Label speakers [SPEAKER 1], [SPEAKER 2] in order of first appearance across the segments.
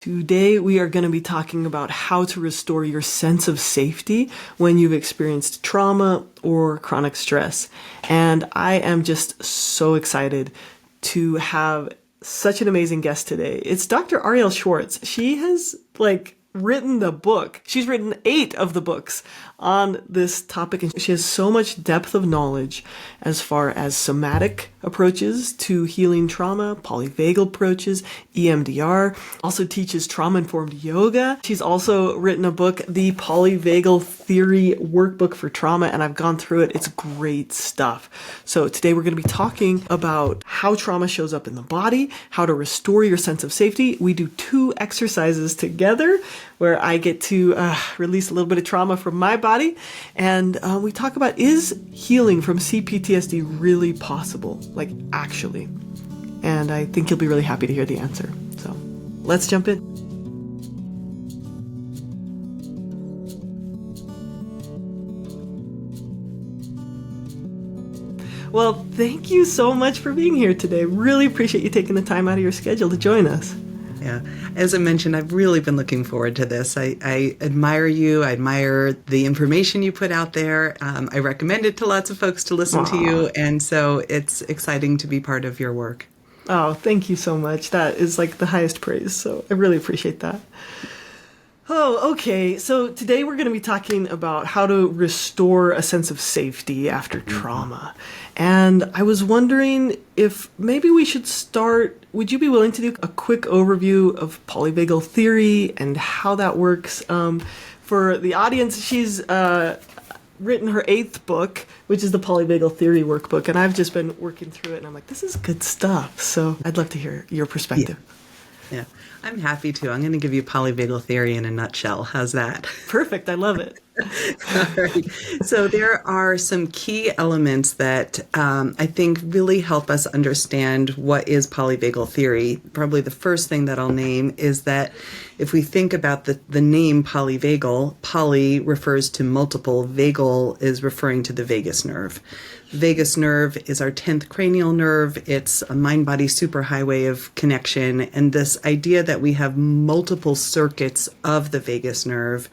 [SPEAKER 1] Today, we are going to be talking about how to restore your sense of safety when you've experienced trauma or chronic stress. And I am just so excited to have such an amazing guest today. It's Dr. Arielle Schwartz. She has written the book. She's written 8 of the books on this topic, and she has so much depth of knowledge as far as somatic approaches to healing trauma, polyvagal approaches, EMDR, also teaches trauma-informed yoga. She's also written a book, the Polyvagal Theory Workbook for Trauma, and I've gone through it. It's great stuff. So today we're going to be talking about how trauma shows up in the body, how to restore your sense of safety. We do 2 exercises together where I get to release a little bit of trauma from my body. And we talk about, is healing from CPTSD really possible? Like, actually. And I think you'll be really happy to hear the answer. So let's jump in. Well, thank you so much for being here today. Really appreciate you taking the time out of your schedule to join us.
[SPEAKER 2] Yeah. As I mentioned, I've really been looking forward to this. I admire you. I admire the information you put out there. I recommend it to lots of folks to listen to you. And so it's exciting to be part of your work.
[SPEAKER 1] Oh, thank you so much. That is like the highest praise. So I really appreciate that. Oh, okay. So today we're going to be talking about how to restore a sense of safety after trauma. And I was wondering if maybe we should start, would you be willing to do a quick overview of polyvagal theory and how that works? For the audience, she's written her 8th book, which is the Polyvagal Theory Workbook. And I've just been working through it and I'm like, this is good stuff. So I'd love to hear your perspective.
[SPEAKER 2] Yeah, I'm happy to. I'm going to give you polyvagal theory in a nutshell. How's that?
[SPEAKER 1] Perfect. I love it.
[SPEAKER 2] All right. So there are some key elements that I think really help us understand what is polyvagal theory. Probably the first thing that I'll name is that if we think about the name polyvagal, poly refers to multiple, vagal is referring to the vagus nerve. Vagus nerve is our 10th cranial nerve. It's a mind-body superhighway of connection. And this idea that we have multiple circuits of the vagus nerve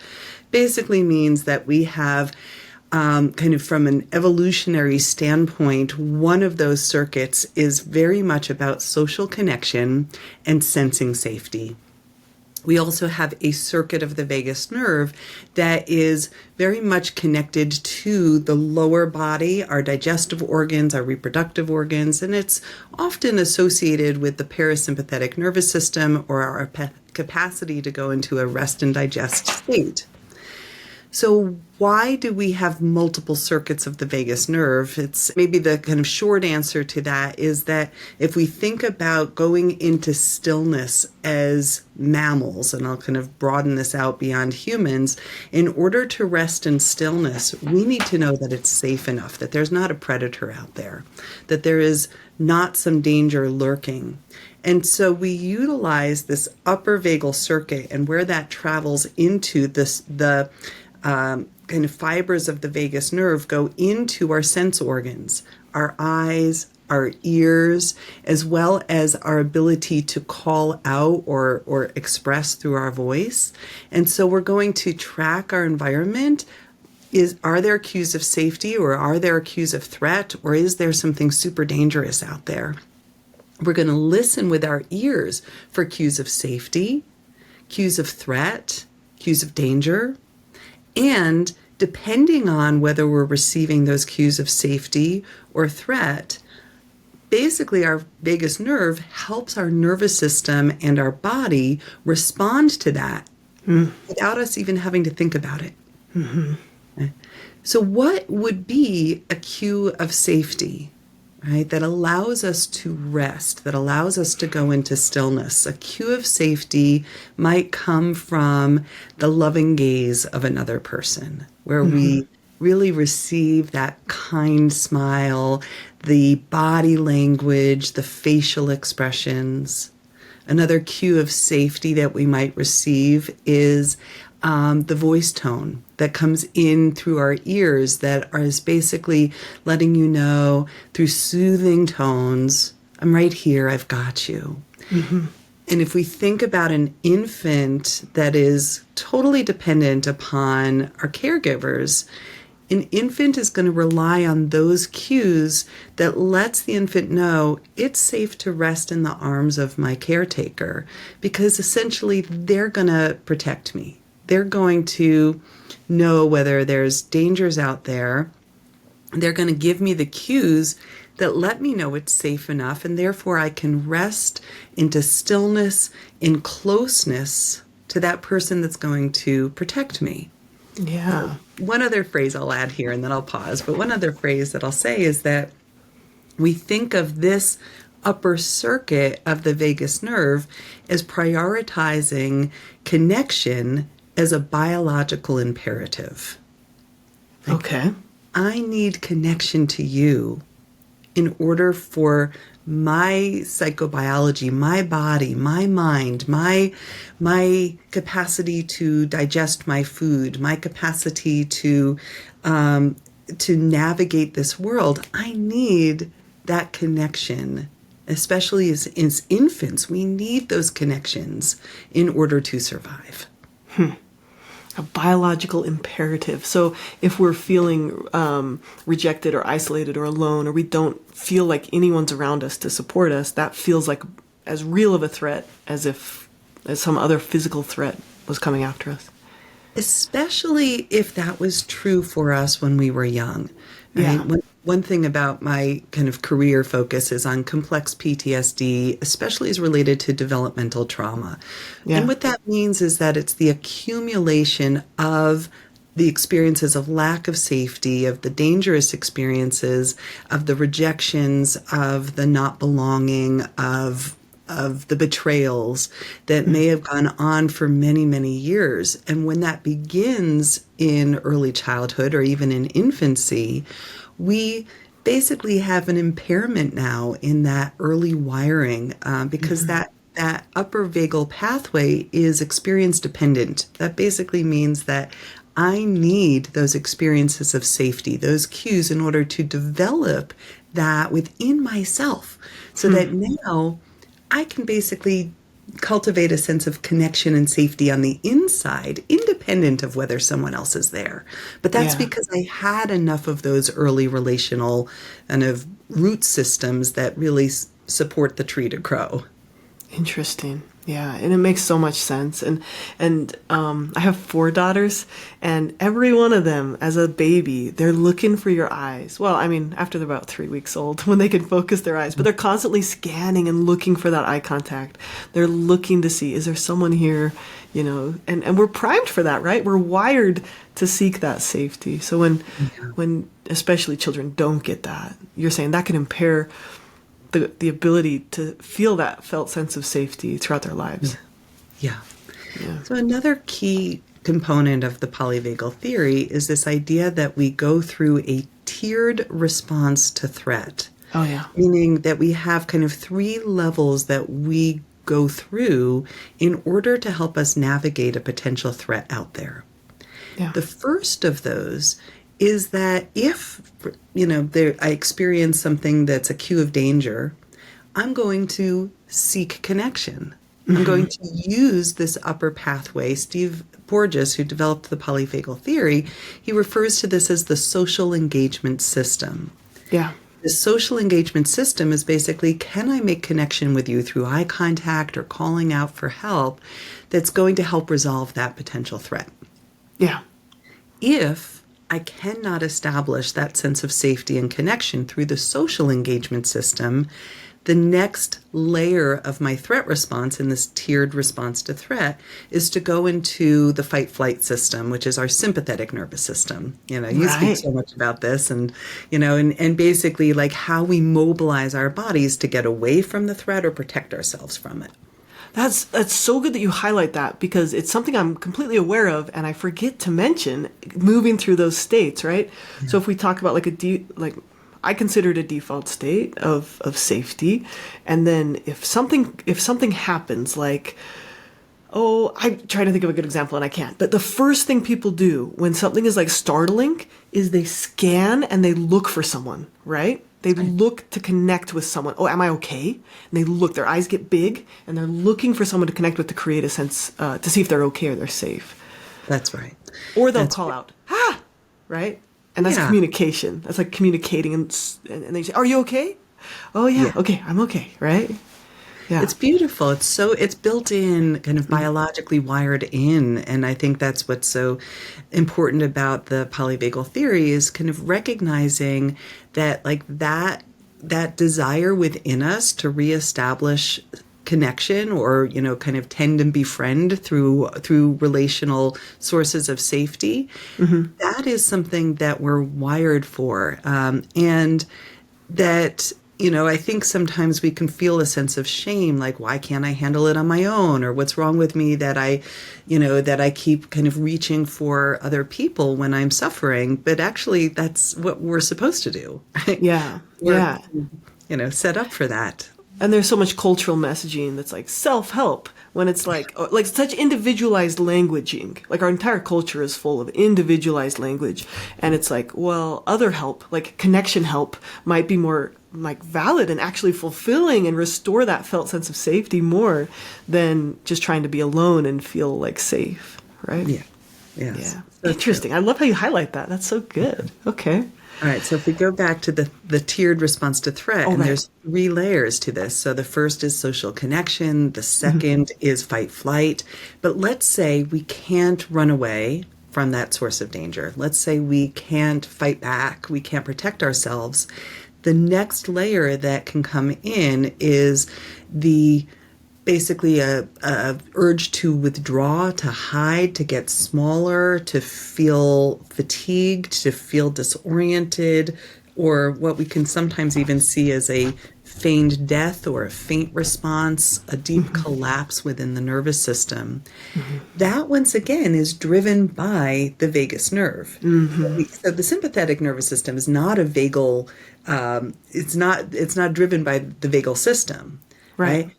[SPEAKER 2] basically means that we have kind of from an evolutionary standpoint, one of those circuits is very much about social connection and sensing safety. We also have a circuit of the vagus nerve that is very much connected to the lower body, our digestive organs, our reproductive organs, and it's often associated with the parasympathetic nervous system or our capacity to go into a rest and digest state. So why do we have multiple circuits of the vagus nerve? It's maybe the kind of short answer to that is that if we think about going into stillness as mammals, and I'll kind of broaden this out beyond humans, in order to rest in stillness, we need to know that it's safe enough, that there's not a predator out there, that there is not some danger lurking. And so we utilize this upper vagal circuit, and where that travels into the kind of fibers of the vagus nerve go into our sense organs, our eyes, our ears, as well as our ability to call out or express through our voice. And so we're going to track our environment. Are there cues of safety, or are there cues of threat, or is there something super dangerous out there? We're going to listen with our ears for cues of safety, cues of threat, cues of danger. And depending on whether we're receiving those cues of safety or threat, basically our vagus nerve helps our nervous system and our body respond to that without us even having to think about it. Mm-hmm. Okay. So what would be a cue of safety? Right, that allows us to rest, that allows us to go into stillness. A cue of safety might come from the loving gaze of another person, where we really receive that kind smile, the body language, the facial expressions. Another cue of safety that we might receive is the voice tone that comes in through our ears that is basically letting you know through soothing tones, I'm right here, I've got you. Mm-hmm. And if we think about an infant that is totally dependent upon our caregivers, an infant is going to rely on those cues that lets the infant know it's safe to rest in the arms of my caretaker, because essentially they're going to protect me. They're going to know whether there's dangers out there. They're going to give me the cues that let me know it's safe enough, and therefore I can rest into stillness, in closeness to that person that's going to protect me.
[SPEAKER 1] Yeah.
[SPEAKER 2] One other phrase I'll add here, and then I'll pause, but one other phrase that I'll say is that we think of this upper circuit of the vagus nerve as prioritizing connection as a biological imperative.
[SPEAKER 1] Okay.
[SPEAKER 2] I need connection to you in order for my psychobiology, my body, my mind, my capacity to digest my food, my capacity to navigate this world. I need that connection, especially as infants. We need those connections in order to survive.
[SPEAKER 1] A biological imperative. So if we're feeling rejected or isolated or alone, or we don't feel like anyone's around us to support us, that feels like as real of a threat as some other physical threat was coming after us.
[SPEAKER 2] Especially if that was true for us when we were young. Right?
[SPEAKER 1] Yeah.
[SPEAKER 2] One thing about my kind of career focus is on complex PTSD, especially as related to developmental trauma.
[SPEAKER 1] Yeah.
[SPEAKER 2] And what that means is that it's the accumulation of the experiences of lack of safety, of the dangerous experiences, of the rejections, of the not belonging, of the betrayals that may have gone on for many, many years. And when that begins in early childhood or even in infancy, we basically have an impairment now in that early wiring because that upper vagal pathway is experience dependent. That basically means that I need those experiences of safety, those cues, in order to develop that within myself so that now I can basically cultivate a sense of connection and safety on the inside, independent of whether someone else is there. But that's because I had enough of those early relational kind of root systems that really support the tree to grow.
[SPEAKER 1] Interesting. Yeah, and it makes so much sense. And I have 4 daughters, and every one of them, as a baby, they're looking for your eyes. Well, I mean, after they're about 3 weeks old, when they can focus their eyes, but they're constantly scanning and looking for that eye contact. They're looking to see, is there someone here? You know, and we're primed for that, right? We're wired to seek that safety. So when especially children don't get that, you're saying that can impair the ability to feel that felt sense of safety throughout their lives.
[SPEAKER 2] Yeah. So another key component of the polyvagal theory is this idea that we go through a tiered response to threat.
[SPEAKER 1] Oh, yeah.
[SPEAKER 2] Meaning that we have kind of 3 levels that we go through in order to help us navigate a potential threat out there.
[SPEAKER 1] Yeah.
[SPEAKER 2] The first of those is that if, I experience something that's a cue of danger, I'm going to seek connection. I'm going to use this upper pathway. Steve Porges, who developed the polyvagal theory, he refers to this as the social engagement system.
[SPEAKER 1] Yeah.
[SPEAKER 2] The social engagement system is basically, can I make connection with you through eye contact or calling out for help that's going to help resolve that potential threat?
[SPEAKER 1] Yeah.
[SPEAKER 2] If I cannot establish that sense of safety and connection through the social engagement system, the next layer of my threat response in this tiered response to threat is to go into the fight-flight system, which is our sympathetic nervous system. You speak so much about this and basically like how we mobilize our bodies to get away from the threat or protect ourselves from it.
[SPEAKER 1] That's so good that you highlight that, because it's something I'm completely aware of and I forget to mention moving through those states, right? Yeah. So if we talk about I consider it a default state of safety, and then if something happens, like oh, I'm trying to think of a good example and I can't. But the first thing people do when something is like startling is they scan and they look for someone, right? They look to connect with someone. Oh, am I okay? And they look, their eyes get big and they're looking for someone to connect with to create a sense, to see if they're okay or they're safe.
[SPEAKER 2] That's right.
[SPEAKER 1] Or they'll call out, ah, right? And that's
[SPEAKER 2] Yeah.
[SPEAKER 1] communication. That's like communicating and they say, are you okay? Oh yeah, okay, I'm okay, right? Yeah.
[SPEAKER 2] It's beautiful. It's built in, kind of biologically wired in. And I think that's what's so important about the polyvagal theory is kind of recognizing that like that desire within us to reestablish connection or, you know, kind of tend and befriend through relational sources of safety. That is something that we're wired for. And that, you know, I think sometimes we can feel a sense of shame, like, why can't I handle it on my own? Or what's wrong with me that I keep kind of reaching for other people when I'm suffering. But actually, that's what we're supposed to do. Right?
[SPEAKER 1] Yeah.
[SPEAKER 2] We're, you know, set up for that.
[SPEAKER 1] And there's so much cultural messaging that's like self-help when it's like such individualized languaging. Like our entire culture is full of individualized language. And it's like, well, other help, like connection help might be more like valid and actually fulfilling and restore that felt sense of safety more than just trying to be alone and feel like safe. Right?
[SPEAKER 2] Yeah. Yes.
[SPEAKER 1] Yeah.
[SPEAKER 2] So
[SPEAKER 1] Interesting.
[SPEAKER 2] true.
[SPEAKER 1] I love how you highlight that. That's so good. Okay.
[SPEAKER 2] All right, so if we go back to the tiered response to threat, and there's 3 layers to this. So the first is social connection, the second is fight flight. But let's say we can't run away from that source of danger. Let's say we can't fight back, we can't protect ourselves. The next layer that can come in is basically a urge to withdraw, to hide, to get smaller, to feel fatigued, to feel disoriented, or what we can sometimes even see as a feigned death or a faint response, a deep collapse within the nervous system. That, once again, is driven by the vagus nerve. So the sympathetic nervous system is not a vagal, it's not driven by the vagal system, right?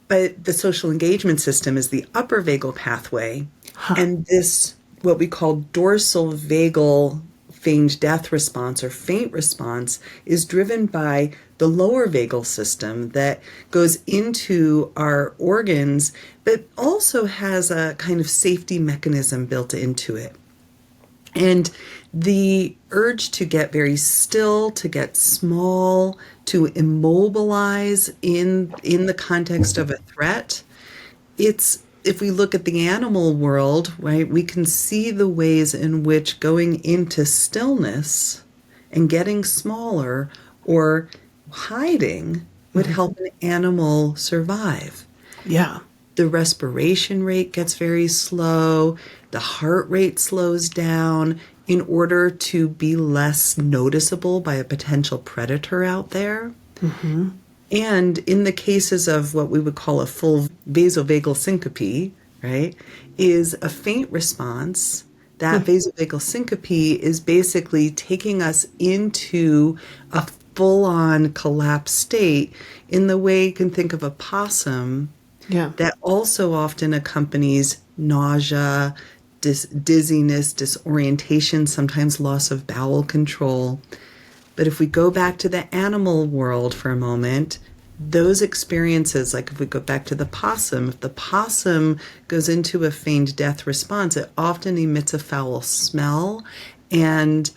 [SPEAKER 2] But the social engagement system is the upper vagal pathway. And this, what we call dorsal vagal feigned death response or faint response, is driven by the lower vagal system that goes into our organs, but also has a kind of safety mechanism built into it. And the urge to get very still, to get small, to immobilize in the context of a threat, if we look at the animal world, right, we can see the ways in which going into stillness and getting smaller or hiding would help an animal survive.
[SPEAKER 1] Yeah.
[SPEAKER 2] The respiration rate gets very slow, the heart rate slows down in order to be less noticeable by a potential predator out there. And in the cases of what we would call a full vasovagal syncope, right, is a faint response. That vasovagal syncope is basically taking us into a full-on collapse state in the way you can think of a possum. That also often accompanies nausea, dizziness, disorientation, sometimes loss of bowel control. But if we go back to the animal world for a moment, those experiences, like if we go back to the possum, if the possum goes into a feigned death response, it often emits a foul smell. And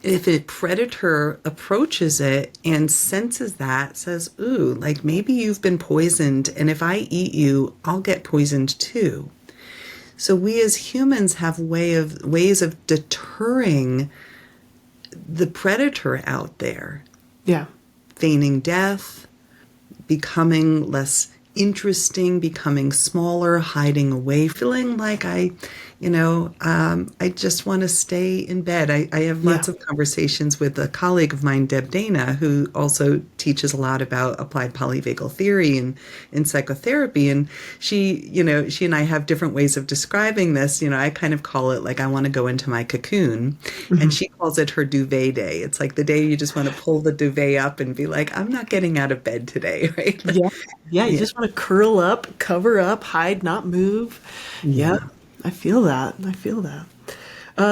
[SPEAKER 2] if a predator approaches it and senses that, says, ooh, like maybe you've been poisoned, and if I eat you, I'll get poisoned too. So we as humans have ways of deterring the predator out there. Feigning death, becoming less interesting, becoming smaller, hiding away, feeling like I just want to stay in bed. I have lots of conversations with a colleague of mine, Deb Dana, who also teaches a lot about applied polyvagal theory and in psychotherapy. And she and I have different ways of describing this. You know, I kind of call it like I want to go into my cocoon, and she calls it her duvet day. It's like the day you just want to pull the duvet up and be like, I'm not getting out of bed today, right?
[SPEAKER 1] You just want to to curl up, cover up, hide, not move. Yeah, I feel that. I feel that.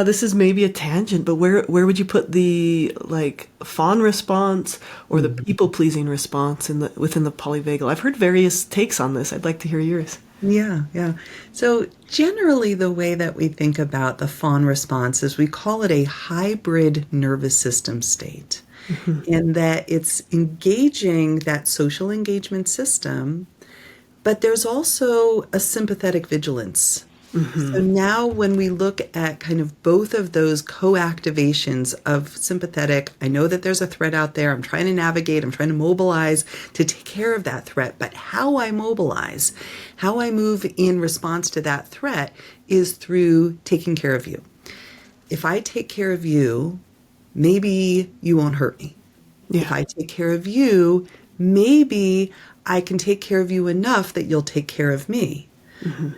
[SPEAKER 1] This is maybe a tangent, but where would you put the like fawn response or the people pleasing response within the polyvagal? I've heard various takes on this. I'd like to hear yours.
[SPEAKER 2] Yeah. So generally the way that we think about the fawn response is we call it a hybrid nervous system state. In that it's engaging that social engagement system, but there's also a sympathetic vigilance. So now when we look at kind of both of those co-activations of sympathetic, I know that there's a threat out there, I'm trying to navigate, I'm trying to mobilize to take care of that threat, but how I mobilize, how I move in response to that threat is through taking care of you. If I take care of you, maybe you won't hurt me.
[SPEAKER 1] Yeah.
[SPEAKER 2] If I take care of you, maybe I can take care of you enough that you'll take care of me.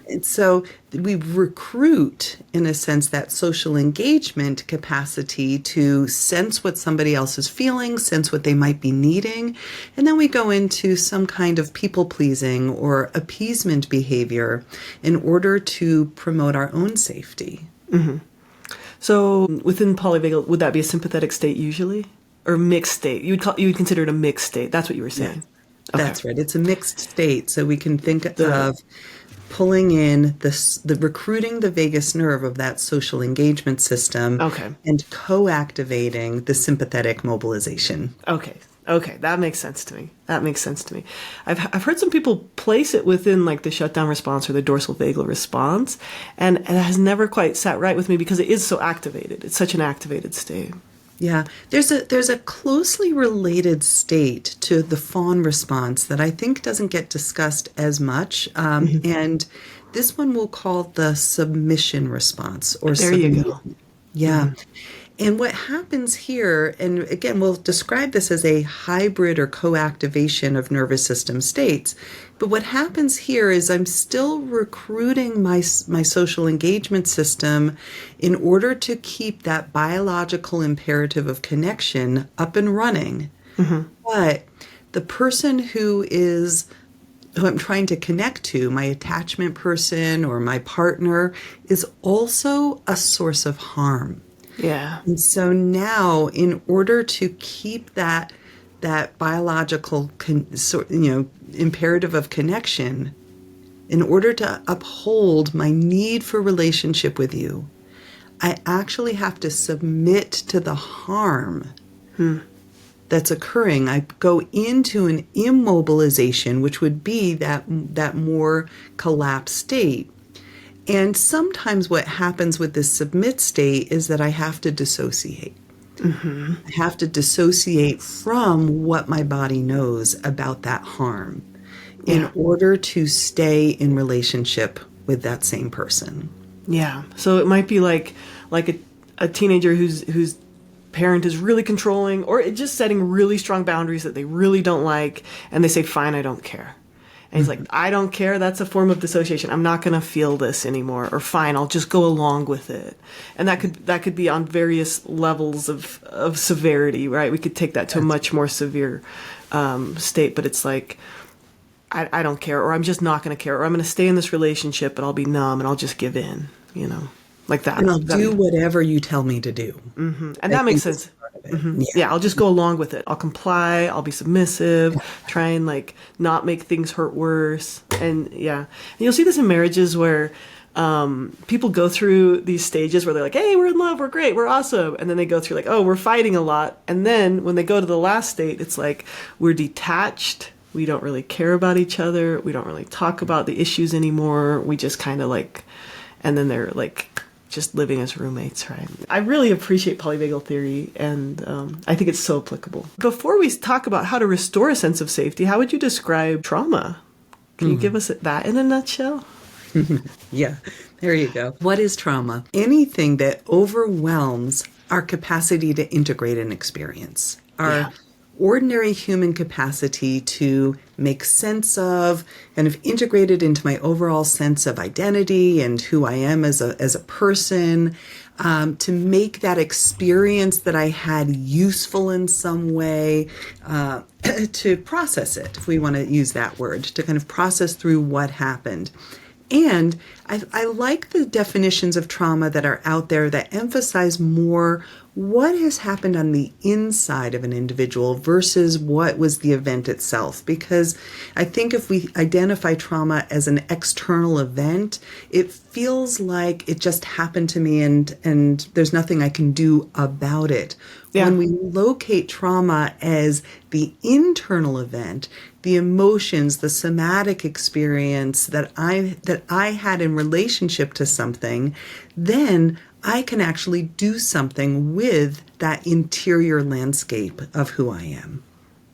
[SPEAKER 2] And so we recruit, in a sense, that social engagement capacity to sense what somebody else is feeling, sense what they might be needing, and then we go into some kind of people-pleasing or appeasement behavior in order to promote our own safety.
[SPEAKER 1] So within polyvagal, would that be a sympathetic state usually? Or mixed state? You would consider it a mixed state. That's what you were saying.
[SPEAKER 2] Yeah, that's right. It's a mixed state. So we can think of pulling in the recruiting the vagus nerve of that social engagement system and co-activating the sympathetic mobilization.
[SPEAKER 1] Okay, that makes sense to me. I've heard some people place it within like the shutdown response or the dorsal vagal response, and it has never quite sat right with me because it is so activated. It's such an activated state.
[SPEAKER 2] Yeah, there's a closely related state to the fawn response that I think doesn't get discussed as much, and this one we'll call the submission response. Or
[SPEAKER 1] there you go.
[SPEAKER 2] Yeah. And what happens here, and again, we'll describe this as a hybrid or co-activation of nervous system states, but what happens here is I'm still recruiting my social engagement system in order to keep that biological imperative of connection up and running. But the person who I'm trying to connect to, my attachment person or my partner, is also a source of harm.
[SPEAKER 1] Yeah.
[SPEAKER 2] And so now, in order to keep that biological, imperative of connection, in order to uphold my need for relationship with you, I actually have to submit to the harm that's occurring. I go into an immobilization, which would be that more collapsed state. And sometimes what happens with this submit state is that I have to dissociate. I have to dissociate from what my body knows about that harm in order to stay in relationship with that same person.
[SPEAKER 1] Yeah. So it might be like a teenager whose parent is really controlling or just setting really strong boundaries that they really don't like, and they say, fine, I don't care. And he's like, I don't care. That's a form of dissociation. I'm not going to feel this anymore. Or fine, I'll just go along with it. And that could be on various levels of severity, right? We could take that to a much more severe state. But it's like, I don't care, or I'm just not going to care, or I'm going to stay in this relationship, but I'll be numb and I'll just give in, like that.
[SPEAKER 2] And I'll do whatever you tell me to do.
[SPEAKER 1] And that makes sense. Yeah, I'll just go along with it. I'll comply. I'll be submissive. Try and not make things hurt worse. And you'll see this in marriages where people go through these stages where they're like, "Hey, we're in love. We're great. We're awesome." And then they go through "Oh, we're fighting a lot." And then when they go to the last state, it's like we're detached. We don't really care about each other. We don't really talk about the issues anymore. We just kind of and then they're just living as roommates, right? I really appreciate polyvagal theory, and I think it's so applicable. Before we talk about how to restore a sense of safety, how would you describe trauma? Can you give us that in a nutshell?
[SPEAKER 2] Yeah, there you go. What is trauma? Anything that overwhelms our capacity to integrate an experience, our ordinary human capacity to make sense of, kind of integrate it into my overall sense of identity and who I am as a person, to make that experience that I had useful in some way, to process it, if we want to use that word, to kind of process through what happened. And I like the definitions of trauma that are out there that emphasize more what has happened on the inside of an individual versus what was the event itself. Because I think if we identify trauma as an external event, it feels like it just happened to me and there's nothing I can do about it. Yeah. When we locate trauma as the internal event, the emotions, the somatic experience that I had in relationship to something, then I can actually do something with that interior landscape of who I am.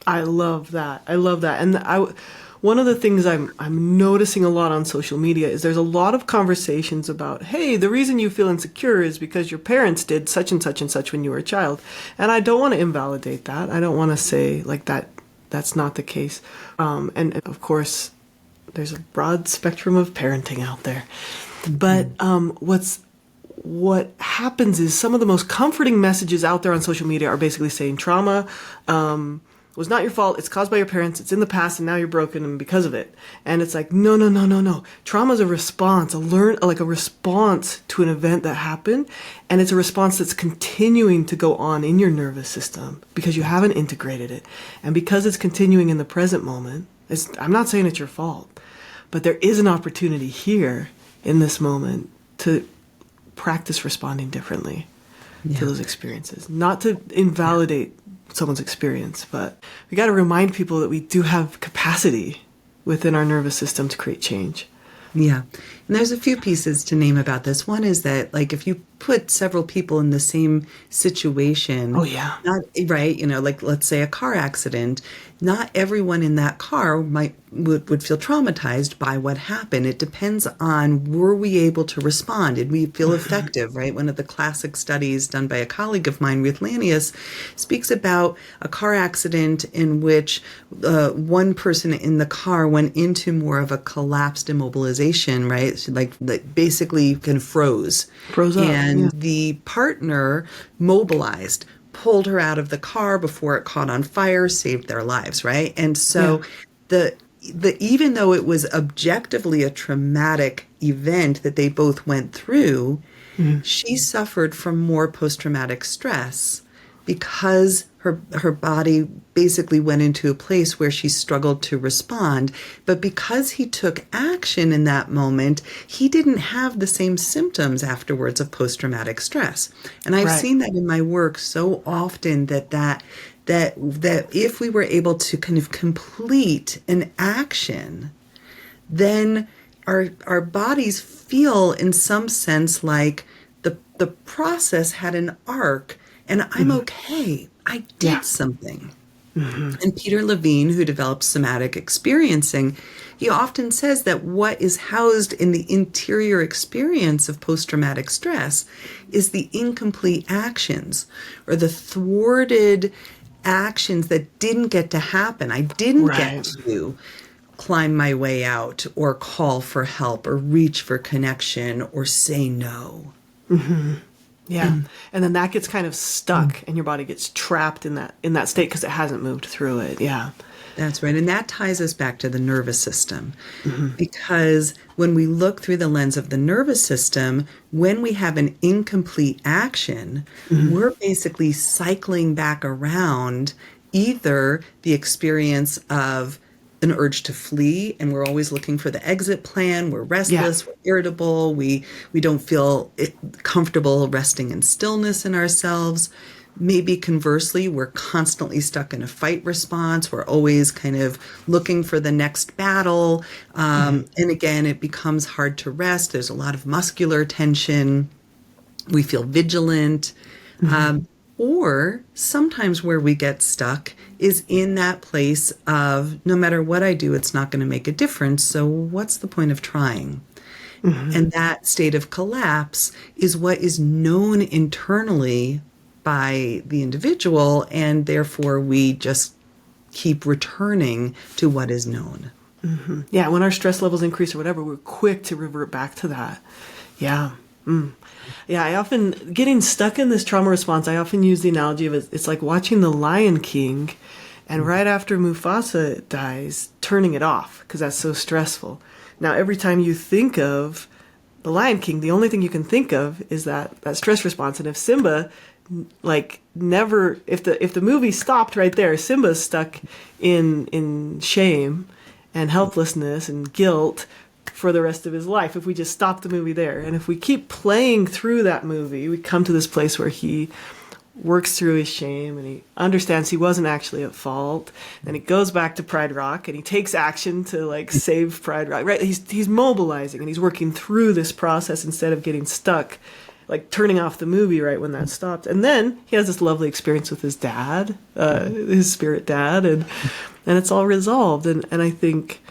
[SPEAKER 1] I love that. And one of the things I'm noticing a lot on social media is there's a lot of conversations about, hey, the reason you feel insecure is because your parents did such and such and such when you were a child. And I don't want to invalidate that. I don't want to say like that's not the case. And of course, there's a broad spectrum of parenting out there. But what happens is some of the most comforting messages out there on social media are basically saying trauma was not your fault. It's caused by your parents. It's in the past, and now you're broken, and because of it. And it's like, no. Trauma is a response, a response to an event that happened, and it's a response that's continuing to go on in your nervous system because you haven't integrated it, and because it's continuing in the present moment. I'm not saying it's your fault, but there is an opportunity here in this moment to practice responding differently to those experiences, not to invalidate someone's experience, but we got to remind people that we do have capacity within our nervous system to create change.
[SPEAKER 2] Yeah. And there's a few pieces to name about this. One is that, like, if you put several people in the same situation, right, like let's say a car accident, not everyone in that car would feel traumatized by what happened. It depends on, were we able to respond? Did we feel effective, right? One of the classic studies done by a colleague of mine, Ruth Lanius, speaks about a car accident in which one person in the car went into more of a collapsed immobilization, right? So like basically kind of froze up. And the partner mobilized, pulled her out of the car before it caught on fire, saved their lives, right? And so the even though it was objectively a traumatic event that they both went through, she suffered from more post-traumatic stress because her body basically went into a place where she struggled to respond. But because he took action in that moment, he didn't have the same symptoms afterwards of post-traumatic stress. And I've seen that in my work so often that if we were able to kind of complete an action, then our bodies feel in some sense like the process had an arc and I'm okay. I did something. And Peter Levine, who develops somatic experiencing, he often says that what is housed in the interior experience of post-traumatic stress is the incomplete actions or the thwarted actions that didn't get to happen. I didn't get to climb my way out or call for help or reach for connection or say no.
[SPEAKER 1] Yeah. And then that gets kind of stuck and your body gets trapped in that state because it hasn't moved through it. Yeah.
[SPEAKER 2] That's right. And that ties us back to the nervous system. Because when we look through the lens of the nervous system, when we have an incomplete action, we're basically cycling back around either the experience of an urge to flee, and we're always looking for the exit plan. We're restless, we're irritable, we don't feel comfortable resting in stillness in ourselves. Maybe conversely, we're constantly stuck in a fight response. We're always kind of looking for the next battle. And again, it becomes hard to rest. There's a lot of muscular tension. We feel vigilant. Or sometimes where we get stuck is in that place of, no matter what I do, it's not going to make a difference. So what's the point of trying? And that state of collapse is what is known internally by the individual, and therefore we just keep returning to what is known.
[SPEAKER 1] Yeah, when our stress levels increase or whatever, we're quick to revert back to that. Yeah. Yeah, I often, getting stuck in this trauma response, I often use the analogy of it's like watching The Lion King, and right after Mufasa dies, turning it off, because that's so stressful. Now, every time you think of The Lion King, the only thing you can think of is that stress response. And if Simba, never, if the movie stopped right there, Simba's stuck in shame and helplessness and guilt for the rest of his life. If we just stop the movie there, and if we keep playing through that movie, we come to this place where he works through his shame and he understands he wasn't actually at fault, and he goes back to Pride Rock and he takes action to save Pride Rock, right? He's mobilizing and he's working through this process instead of getting stuck, turning off the movie right when that stopped. And then he has this lovely experience with his dad, his spirit dad, and it's all resolved. And I think,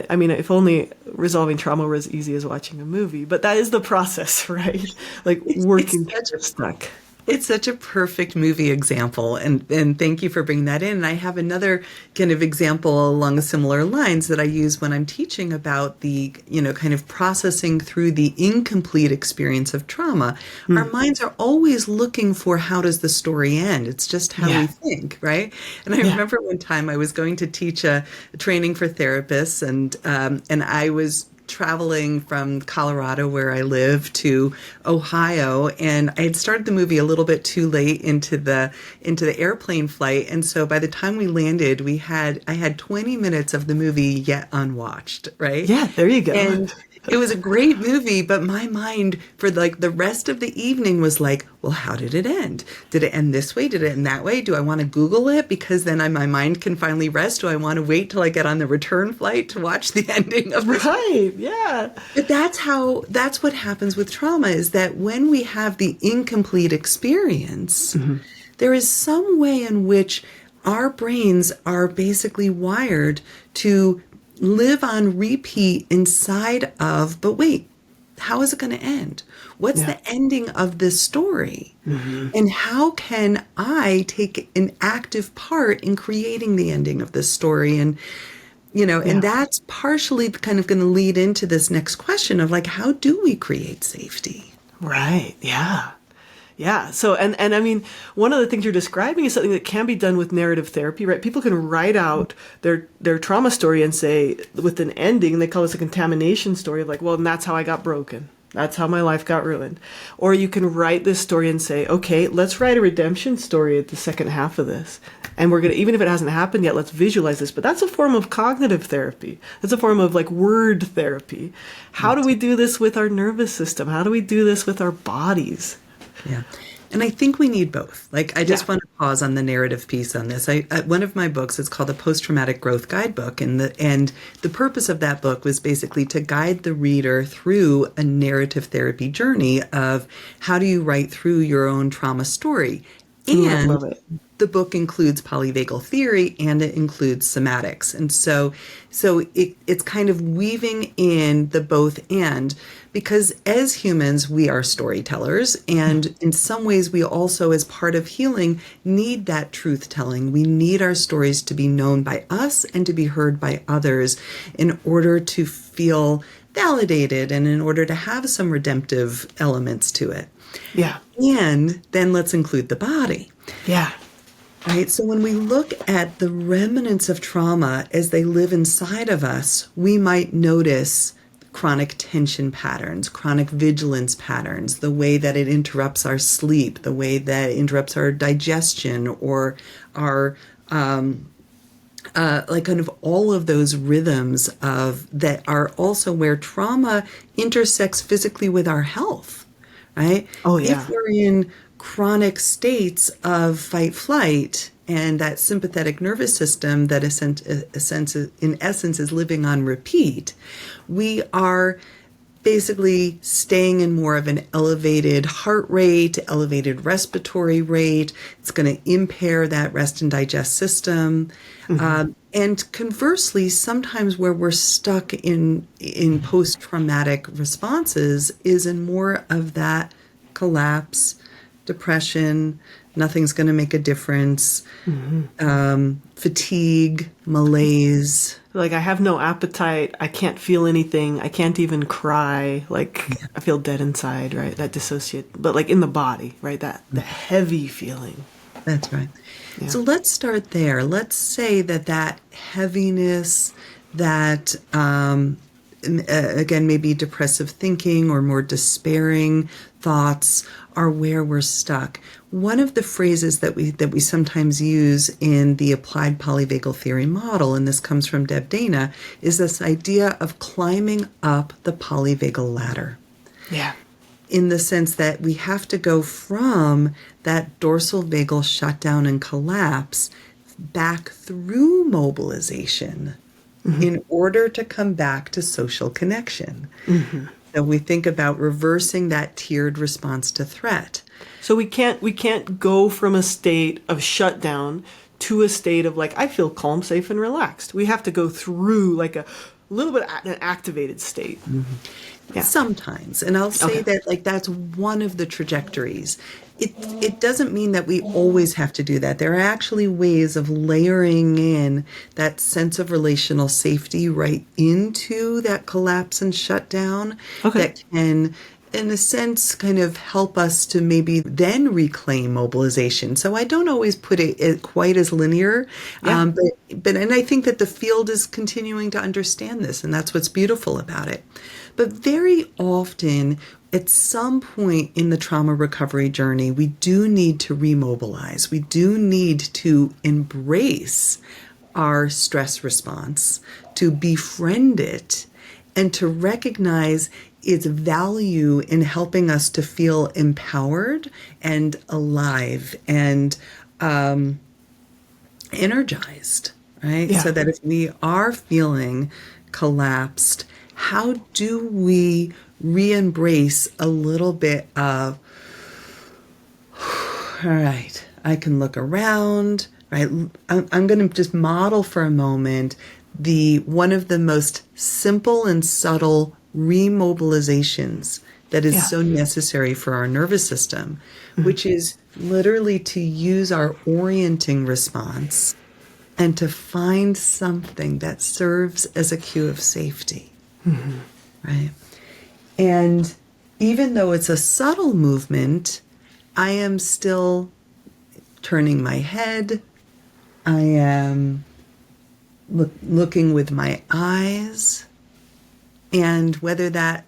[SPEAKER 1] I mean, if only resolving trauma were as easy as watching a movie, but that is the process, right? Working through stuck.
[SPEAKER 2] It's such a perfect movie example, and thank you for bringing that in. And I have another kind of example along similar lines that I use when I'm teaching about the, kind of processing through the incomplete experience of trauma. Our minds are always looking for, how does the story end? It's just how we think, right? And I remember one time I was going to teach a training for therapists, and I was traveling from Colorado, where I live, to Ohio, and I had started the movie a little bit too late into the airplane flight, and so by the time we landed, I had 20 minutes of the movie yet unwatched, right?
[SPEAKER 1] Yeah, there you go.
[SPEAKER 2] And it was a great movie, but my mind for the rest of the evening was like, well, how did it end? Did it end this way? Did it end that way? Do I want to Google it because then my mind can finally rest? Do I want to wait till I get on the return flight to watch the ending of this?
[SPEAKER 1] Right, yeah.
[SPEAKER 2] But that's what happens with trauma, is that when we have the incomplete experience, there is some way in which our brains are basically wired to live on repeat inside of, but wait, how is it going to end? What's the ending of this story? And how can I take an active part in creating the ending of this story? And, and that's partially kind of going to lead into this next question of how do we create safety?
[SPEAKER 1] Right. Yeah. Yeah. So, and I mean, one of the things you're describing is something that can be done with narrative therapy, right? People can write out their trauma story and say, with an ending, they call this a contamination story of well, and that's how I got broken. That's how my life got ruined. Or you can write this story and say, okay, let's write a redemption story at the second half of this. And we're going to, even if it hasn't happened yet, let's visualize this. But that's a form of cognitive therapy. That's a form of word therapy. How do we do this with our nervous system? How do we do this with our bodies?
[SPEAKER 2] Yeah. And I think we need both. I just want to pause on the narrative piece on this. One of my books is called the Post-Traumatic Growth Guidebook. And the purpose of that book was basically to guide the reader through a narrative therapy journey of how do you write through your own trauma story. And
[SPEAKER 1] I love it.
[SPEAKER 2] The book includes polyvagal theory and it includes somatics. And so it's kind of weaving in the both and, because as humans, we are storytellers. And in some ways, we also, as part of healing, need that truth telling. We need our stories to be known by us and to be heard by others in order to feel validated and in order to have some redemptive elements to it.
[SPEAKER 1] Yeah.
[SPEAKER 2] And then let's include the body.
[SPEAKER 1] Yeah.
[SPEAKER 2] Right. So when we look at the remnants of trauma as they live inside of us, we might notice chronic tension patterns, chronic vigilance patterns, the way that it interrupts our sleep, the way that it interrupts our digestion, or our kind of all of those rhythms of that are also where trauma intersects physically with our health. Right.
[SPEAKER 1] Oh, yeah.
[SPEAKER 2] If we're in chronic states of fight flight and that sympathetic nervous system that in essence is living on repeat, we are basically staying in more of an elevated heart rate, elevated respiratory rate. It's going to impair that rest and digest system. And conversely, sometimes where we're stuck in post-traumatic responses is in more of that collapse, depression, nothing's going to make a difference, fatigue, malaise.
[SPEAKER 1] Like I have no appetite, I can't feel anything, I can't even cry, like I feel dead inside, right? That dissociate, but like in the body, right? That the heavy feeling.
[SPEAKER 2] That's right.
[SPEAKER 1] Yeah.
[SPEAKER 2] So let's start there. Let's say that heaviness, that again, maybe depressive thinking or more despairing thoughts are where we're stuck. One of the phrases that we sometimes use in the applied polyvagal theory model, and this comes from Deb Dana, is this idea of climbing up the polyvagal ladder.
[SPEAKER 1] Yeah.
[SPEAKER 2] In the sense that we have to go from that dorsal vagal shutdown and collapse back through mobilization in order to come back to social connection. So we think about reversing that tiered response to threat.
[SPEAKER 1] So we can't go from a state of shutdown to a state of like, I feel calm, safe, and relaxed. We have to go through like a little bit an activated state. Yeah.
[SPEAKER 2] Sometimes. And I'll say that like that's one of the trajectories. It doesn't mean that we always have to do that. There are actually ways of layering in that sense of relational safety right into that collapse and shutdown that can, in a sense, kind of help us to maybe then reclaim mobilization. So I don't always put it quite as linear, but and I think that the field is continuing to understand this, and that's what's beautiful about it. But very often, at some point in the trauma recovery journey, we do need to remobilize. We do need to embrace our stress response, to befriend it, and to recognize its value in helping us to feel empowered and alive and energized, right?
[SPEAKER 1] Yeah.
[SPEAKER 2] So that if we are feeling collapsed, how do we re-embrace a little bit of, all right, I can look around, right? I'm going to just model for a moment one of the most simple and subtle remobilizations that is so necessary for our nervous system, which is literally to use our orienting response and to find something that serves as a cue of safety. Right? And even though it's a subtle movement, I am still turning my head. I am looking with my eyes. And whether that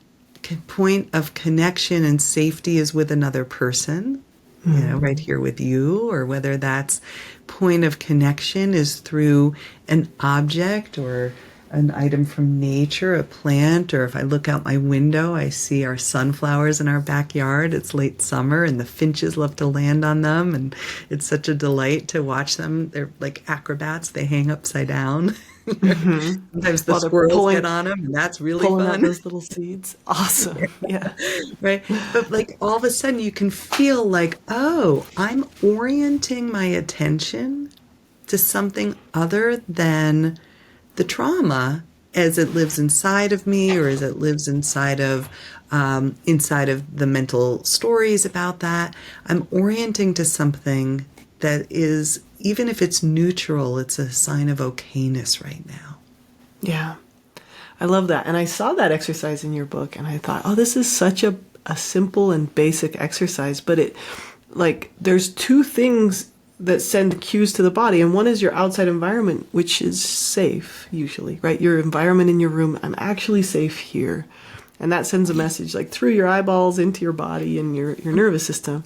[SPEAKER 2] point of connection and safety is with another person, right here with you, or whether that's point of connection is through an object or an item from nature, a plant, or if I look out my window, I see our sunflowers in our backyard. It's late summer and the finches love to land on them, and it's such a delight to watch them. They're like acrobats. They hang upside down. Sometimes the squirrels get on them, and that's really
[SPEAKER 1] pulling
[SPEAKER 2] fun.
[SPEAKER 1] Out those little seeds. Awesome. Yeah.
[SPEAKER 2] Right. But like all of a sudden you can feel like, oh, I'm orienting my attention to something other than the trauma as it lives inside of me, or as it lives inside of the mental stories about that. I'm orienting to something that is, even if it's neutral, it's a sign of okayness right now.
[SPEAKER 1] Yeah. I love that. And I saw that exercise in your book and I thought, oh, this is such a simple and basic exercise, but it, like, there's two things that send cues to the body. And one is your outside environment, which is safe, usually, right? Your environment in your room, I'm actually safe here. And that sends a message like through your eyeballs into your body and your nervous system.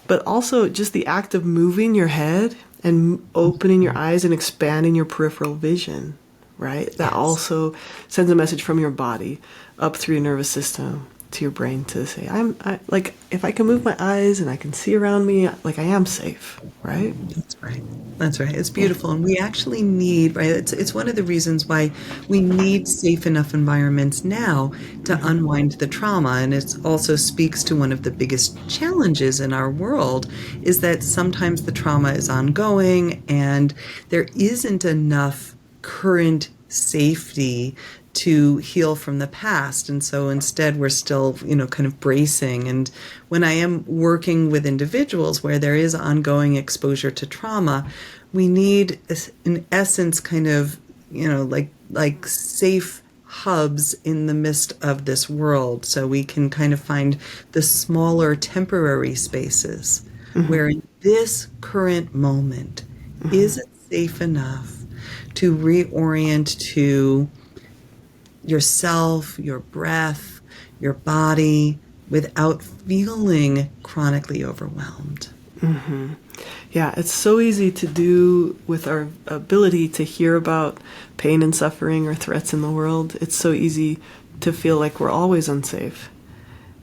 [SPEAKER 1] But also just the act of moving your head and opening your eyes and expanding your peripheral vision, right? That also sends a message from your body up through your nervous system to your brain to say, I like, if I can move my eyes and I can see around me, like I am safe, right?
[SPEAKER 2] That's right. That's right. It's beautiful. And we actually need, right, it's one of the reasons why we need safe enough environments now to unwind the trauma. And it also speaks to one of the biggest challenges in our world is that sometimes the trauma is ongoing and there isn't enough current safety to heal from the past. And so instead we're still, kind of bracing. And when I am working with individuals where there is ongoing exposure to trauma, we need, in essence, kind of, like safe hubs in the midst of this world, so we can kind of find the smaller temporary spaces where in this current moment, is it safe enough to reorient to yourself, your breath, your body, without feeling chronically overwhelmed.
[SPEAKER 1] Yeah, it's so easy to do with our ability to hear about pain and suffering or threats in the world. It's so easy to feel like we're always unsafe.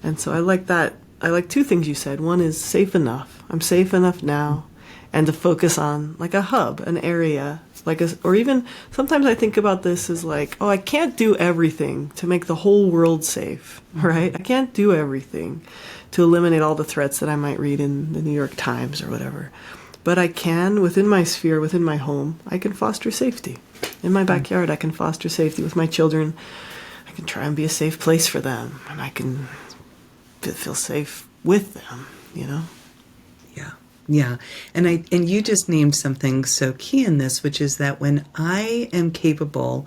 [SPEAKER 1] And so I like that. I like two things you said. One is safe enough. I'm safe enough now. And to focus on like a hub, an area, or even sometimes I think about this as like, oh, I can't do everything to make the whole world safe, right? I can't do everything to eliminate all the threats that I might read in the New York Times or whatever. But I can, within my sphere, within my home, I can foster safety. In my backyard, I can foster safety with my children. I can try and be a safe place for them, and I can feel safe with them,
[SPEAKER 2] Yeah. Yeah. And you just named something so key in this, which is that when I am capable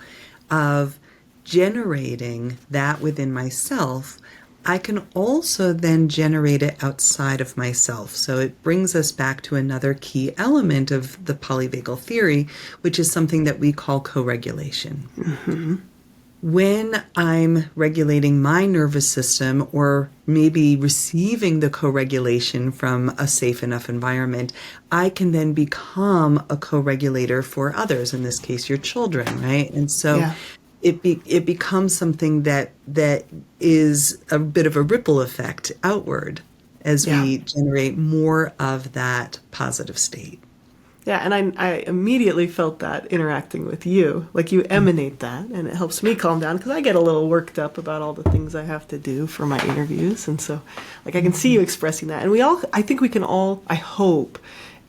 [SPEAKER 2] of generating that within myself, I can also then generate it outside of myself. So it brings us back to another key element of the polyvagal theory, which is something that we call co-regulation. When I'm regulating my nervous system, or maybe receiving the co-regulation from a safe enough environment, I can then become a co-regulator for others, in this case, your children, right? And so it becomes something that is a bit of a ripple effect outward as we generate more of that positive state.
[SPEAKER 1] Yeah, and I immediately felt that interacting with you. Like you emanate that, and it helps me calm down because I get a little worked up about all the things I have to do for my interviews. And so, like, I can see you expressing that. And I think we can all, I hope,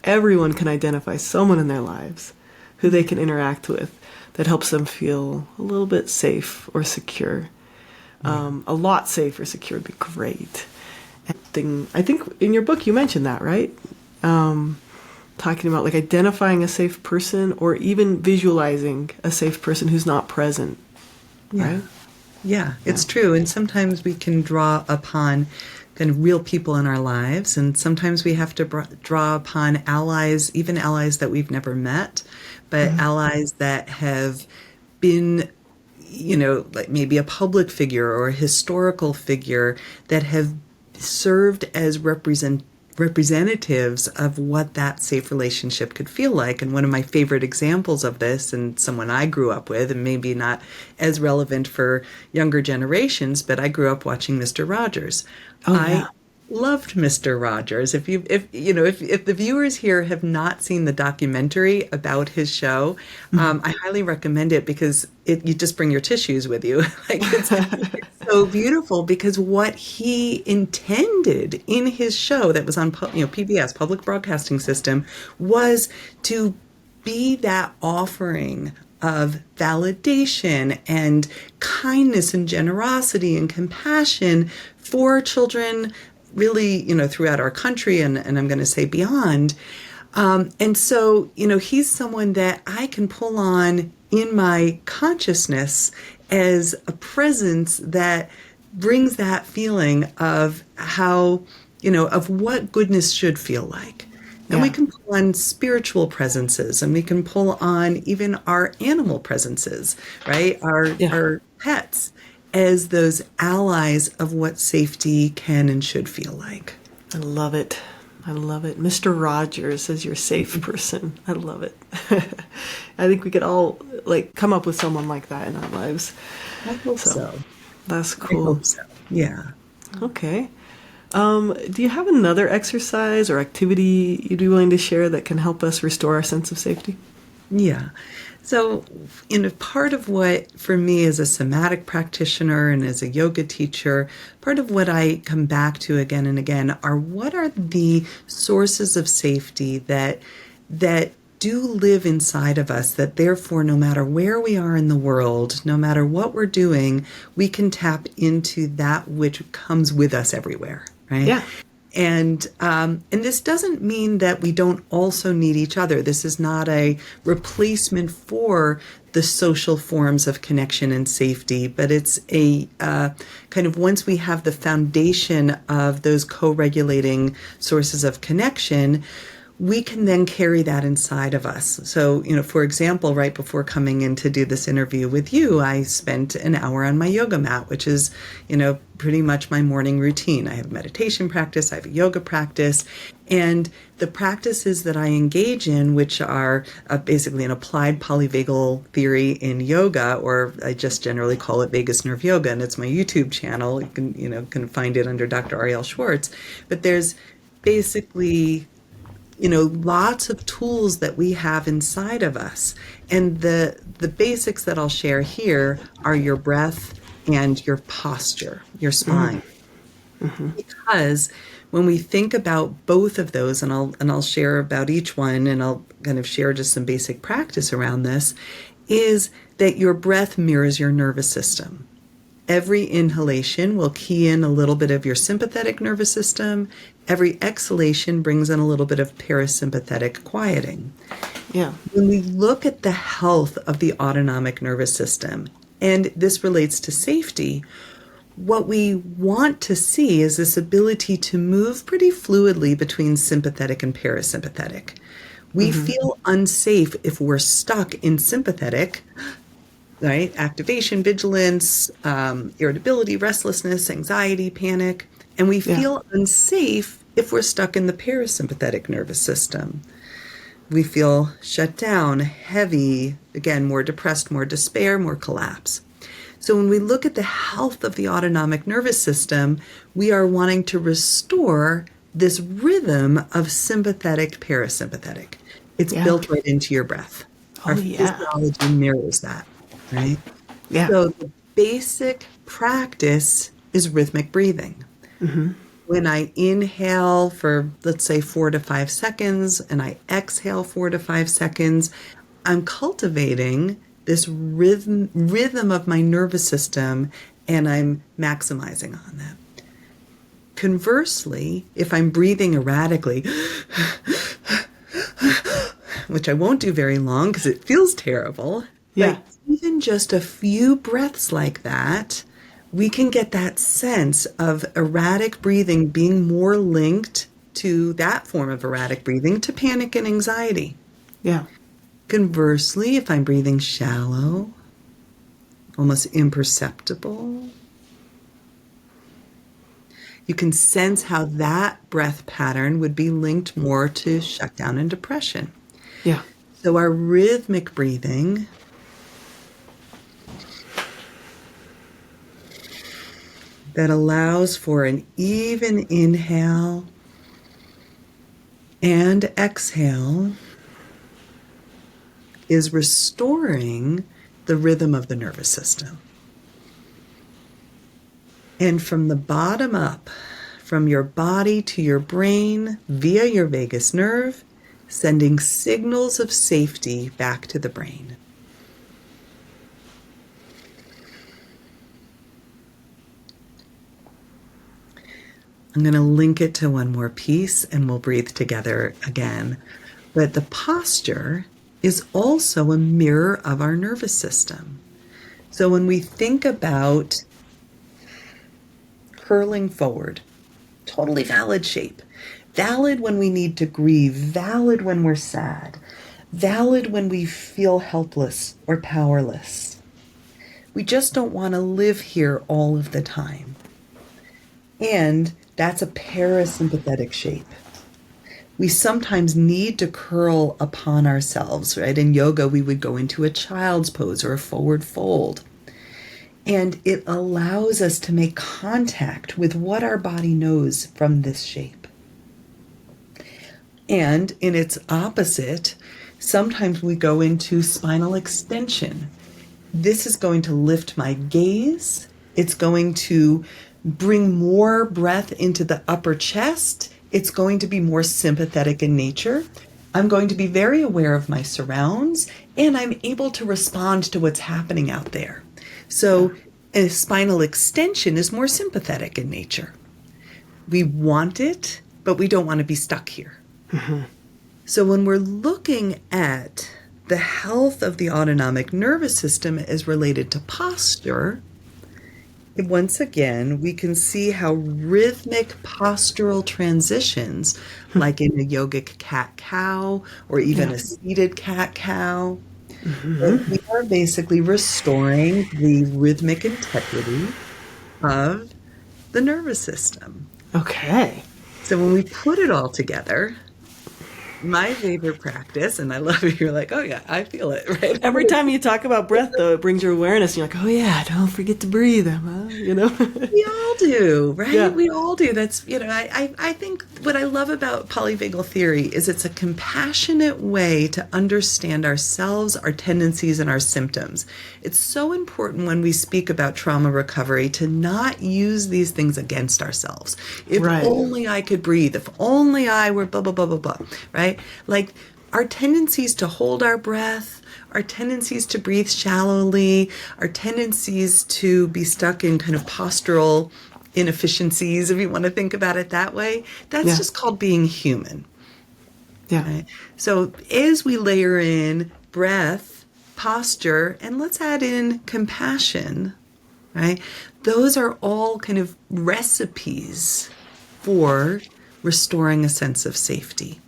[SPEAKER 1] everyone can identify someone in their lives who they can interact with that helps them feel a little bit safe or secure. A lot safe or secure would be great. And I think in your book you mentioned that, right? Talking about like identifying a safe person or even visualizing a safe person who's not present, right?
[SPEAKER 2] Yeah, it's true. And sometimes we can draw upon kind of real people in our lives, and sometimes we have to draw upon allies, even allies that we've never met, but allies that have been, like maybe a public figure or a historical figure that have served as representatives of what that safe relationship could feel like. And one of my favorite examples of this, and someone I grew up with, and maybe not as relevant for younger generations, but I grew up watching Mr. Rogers. I loved Mr. Rogers. If the viewers here have not seen the documentary about his show, I highly recommend it because you just bring your tissues with you. It's so beautiful because what he intended in his show that was on PBS, Public Broadcasting System, was to be that offering of validation and kindness and generosity and compassion for children, really, throughout our country and I'm going to say beyond. And so, he's someone that I can pull on in my consciousness as a presence that brings that feeling of how, of what goodness should feel like. And we can pull on spiritual presences, and we can pull on even our animal presences, right? Our pets, as those allies of what safety can and should feel like.
[SPEAKER 1] I love it. I love it. Mr. Rogers as your safe person. I love it. I think we could all come up with someone like that in our lives.
[SPEAKER 2] I hope so.
[SPEAKER 1] That's cool.
[SPEAKER 2] I hope so. Yeah.
[SPEAKER 1] Okay. Do you have another exercise or activity you'd be willing to share that can help us restore our sense of safety?
[SPEAKER 2] Yeah. So, part of what, for me as a somatic practitioner and as a yoga teacher, part of what I come back to again and again are what are the sources of safety that do live inside of us, that therefore, no matter where we are in the world, no matter what we're doing, we can tap into that which comes with us everywhere, right?
[SPEAKER 1] Yeah.
[SPEAKER 2] And this doesn't mean that we don't also need each other. This is not a replacement for the social forms of connection and safety, but it's a kind of, once we have the foundation of those co-regulating sources of connection, we can then carry that inside of us. So, for example, right before coming in to do this interview with you, I spent an hour on my yoga mat, which is, pretty much my morning routine. I have meditation practice, I have a yoga practice, and the practices that I engage in, which are basically an applied polyvagal theory in yoga, or I just generally call it vagus nerve yoga, and it's my YouTube channel. You can find it under Dr. Arielle Schwartz. But there's basically lots of tools that we have inside of us. And the basics that I'll share here are your breath and your posture, your spine. Mm-hmm. Because when we think about both of those, and I'll share about each one, and I'll kind of share just some basic practice around this, is that your breath mirrors your nervous system. Every inhalation will key in a little bit of your sympathetic nervous system. Every exhalation brings in a little bit of parasympathetic quieting.
[SPEAKER 1] Yeah.
[SPEAKER 2] When we look at the health of the autonomic nervous system, and this relates to safety, what we want to see is this ability to move pretty fluidly between sympathetic and parasympathetic. We feel unsafe if we're stuck in sympathetic, right? Activation, vigilance, irritability, restlessness, anxiety, panic. And we feel unsafe if we're stuck in the parasympathetic nervous system. We feel shut down, heavy, again, more depressed, more despair, more collapse. So when we look at the health of the autonomic nervous system, we are wanting to restore this rhythm of sympathetic, parasympathetic. It's built right into your breath. Our physiology mirrors that. Right?
[SPEAKER 1] Yeah.
[SPEAKER 2] So the basic practice is rhythmic breathing. Mm-hmm. When I inhale for, let's say, 4 to 5 seconds, and I exhale 4 to 5 seconds, I'm cultivating this rhythm of my nervous system, and I'm maximizing on that. Conversely, if I'm breathing erratically, which I won't do very long because it feels terrible,
[SPEAKER 1] yeah.
[SPEAKER 2] But even just a few breaths like that, we can get that sense of erratic breathing being more linked to that form of erratic breathing, to panic and anxiety.
[SPEAKER 1] Yeah.
[SPEAKER 2] Conversely, if I'm breathing shallow, almost imperceptible, you can sense how that breath pattern would be linked more to shutdown and depression.
[SPEAKER 1] Yeah.
[SPEAKER 2] So our rhythmic breathing that allows for an even inhale and exhale is restoring the rhythm of the nervous system. And from the bottom up, from your body to your brain, via your vagus nerve, sending signals of safety back to the brain. I'm going to link it to one more piece and we'll breathe together again. But the posture is also a mirror of our nervous system. So when we think about curling forward, totally valid shape, valid when we need to grieve, valid when we're sad, valid when we feel helpless or powerless. We just don't want to live here all of the time. And that's a parasympathetic shape. We sometimes need to curl upon ourselves, right? In yoga, we would go into a child's pose or a forward fold. And it allows us to make contact with what our body knows from this shape. And in its opposite, sometimes we go into spinal extension. This is going to lift my gaze. It's going to bring more breath into the upper chest. It's going to be more sympathetic in nature. I'm going to be very aware of my surrounds, and I'm able to respond to what's happening out there. So a spinal extension is more sympathetic in nature. We want it, but we don't want to be stuck here. Mm-hmm. So when we're looking at the health of the autonomic nervous system as related to posture, once again, we can see how rhythmic postural transitions, like in a yogic cat-cow or even a seated cat-cow, we are basically restoring the rhythmic integrity of the nervous system.
[SPEAKER 1] Okay.
[SPEAKER 2] So when we put it all together, my favorite practice, and I love it, you're like, oh yeah, I feel it, right?
[SPEAKER 1] Every time you talk about breath, though, it brings your awareness. You're like, oh yeah, don't forget to breathe, Emma, you know?
[SPEAKER 2] We all do, right?
[SPEAKER 1] Yeah.
[SPEAKER 2] We all do. That's, I think what I love about polyvagal theory is it's a compassionate way to understand ourselves, our tendencies, and our symptoms. It's so important when we speak about trauma recovery to not use these things against ourselves. If only I could breathe, if only I were blah, blah, blah, blah, blah, right? Like our tendencies to hold our breath, our tendencies to breathe shallowly, our tendencies to be stuck in kind of postural inefficiencies, if you want to think about it that way, that's just called being human.
[SPEAKER 1] Yeah.
[SPEAKER 2] Right? So as we layer in breath, posture, and let's add in compassion, right? Those are all kind of recipes for restoring a sense of safety.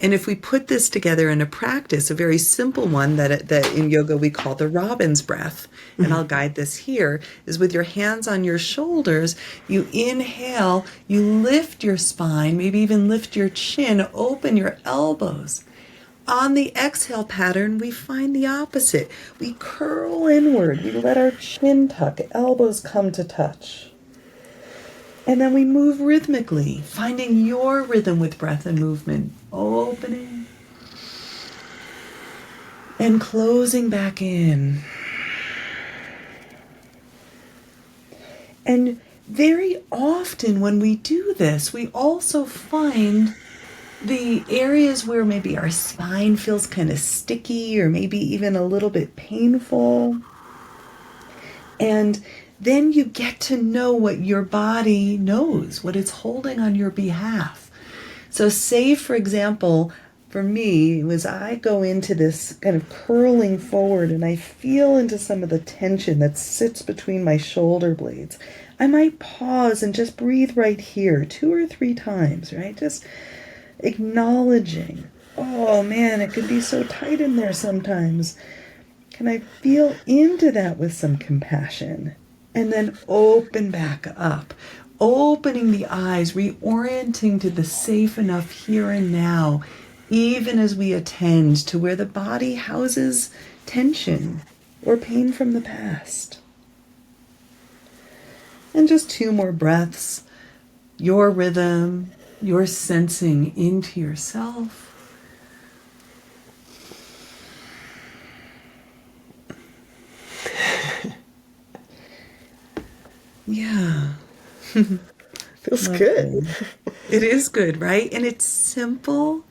[SPEAKER 2] And if we put this together in a practice, a very simple one that in yoga we call the robin's breath, and I'll guide this here, is with your hands on your shoulders, you inhale, you lift your spine, maybe even lift your chin, open your elbows. On the exhale pattern, we find the opposite. We curl inward, we let our chin tuck, elbows come to touch. And then we move rhythmically, finding your rhythm with breath and movement. Opening and closing back in. And very often when we do this, we also find the areas where maybe our spine feels kind of sticky or maybe even a little bit painful. And then you get to know what your body knows, what it's holding on your behalf. So say, for example, for me, was I go into this kind of curling forward and I feel into some of the tension that sits between my shoulder blades. I might pause and just breathe right here 2 or 3 times, right? Just acknowledging, oh man, it could be so tight in there sometimes. Can I feel into that with some compassion? And then open back up, opening the eyes, reorienting to the safe enough here and now, even as we attend to where the body houses tension or pain from the past. And just 2 more breaths, your rhythm, your sensing into yourself. Yeah.
[SPEAKER 1] Feels good.
[SPEAKER 2] It is good, right? And it's simple.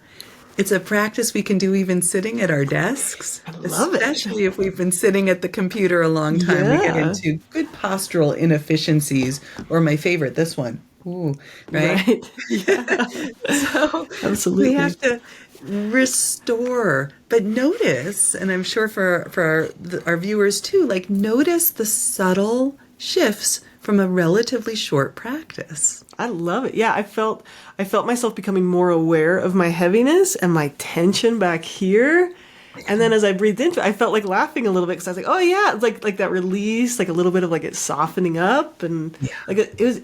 [SPEAKER 2] It's a practice we can do even sitting at our desks.
[SPEAKER 1] I love it.
[SPEAKER 2] Especially if we've been sitting at the computer a long time. We get into good postural inefficiencies, or my favorite, this one. Ooh, right?
[SPEAKER 1] Yeah.
[SPEAKER 2] So
[SPEAKER 1] Absolutely.
[SPEAKER 2] we have to restore, but notice, and I'm sure for our viewers too, like notice the subtle shifts from a relatively short practice.
[SPEAKER 1] I love it. Yeah, I felt myself becoming more aware of my heaviness and my tension back here. And then as I breathed into it, I felt like laughing a little bit because I was like, oh yeah, it's like that release, like a little bit of like it softening up. And like it was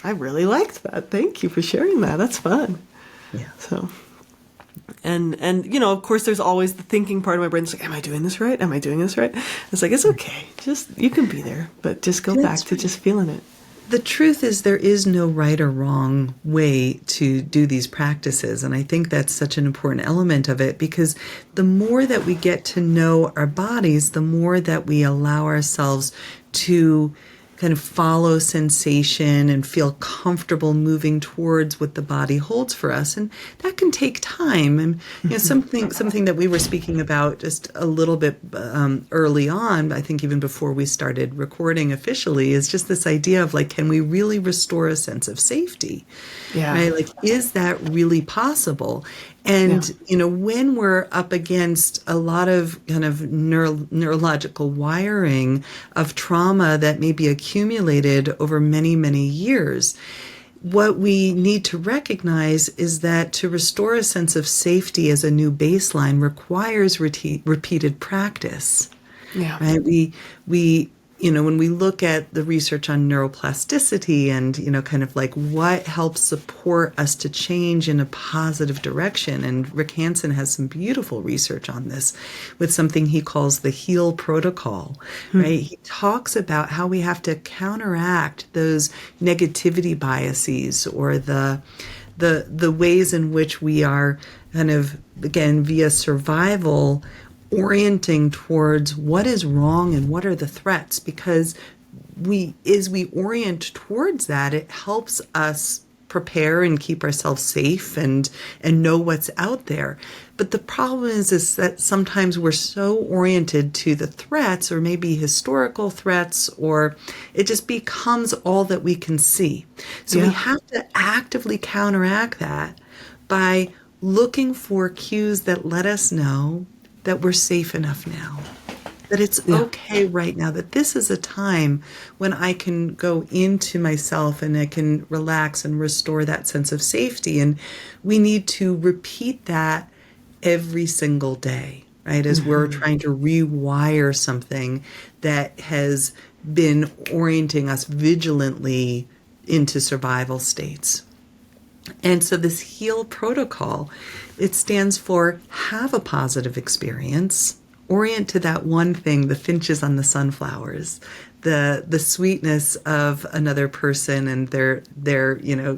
[SPEAKER 1] I really liked that. Thank you for sharing that. That's fun.
[SPEAKER 2] Yeah.
[SPEAKER 1] So, and you know, of course, there's always the thinking part of my brain. It's like, am I doing this right? Am I doing this right? It's like, it's okay. Just, you can be there, but just go back to just feeling it.
[SPEAKER 2] The truth is there is no right or wrong way to do these practices. And I think that's such an important element of it, because the more that we get to know our bodies, the more that we allow ourselves to kind of follow sensation and feel comfortable moving towards what the body holds for us. And that can take time. And something that we were speaking about just a little bit early on, I think even before we started recording officially, is just this idea of like, can we really restore a sense of safety?
[SPEAKER 1] Yeah.
[SPEAKER 2] Right? Like, is that really possible? And, when we're up against a lot of kind of neurological wiring of trauma that may be accumulated over many, many years, what we need to recognize is that to restore a sense of safety as a new baseline requires repeated practice.
[SPEAKER 1] Yeah.
[SPEAKER 2] Right? We when we look at the research on neuroplasticity and, kind of like what helps support us to change in a positive direction, and Rick Hansen has some beautiful research on this with something he calls the HEAL protocol, right? He talks about how we have to counteract those negativity biases or the ways in which we are kind of, again, via survival, orienting towards what is wrong and what are the threats, because as we orient towards that, it helps us prepare and keep ourselves safe and know what's out there. But the problem is that sometimes we're so oriented to the threats, or maybe historical threats, or it just becomes all that we can see. So we have to actively counteract that by looking for cues that let us know that we're safe enough now, that it's okay right now, that this is a time when I can go into myself and I can relax and restore that sense of safety. And we need to repeat that every single day, right? As we're trying to rewire something that has been orienting us vigilantly into survival states. And so this HEAL protocol, it stands for have a positive experience, orient to that one thing, the finches on the sunflowers, the sweetness of another person and their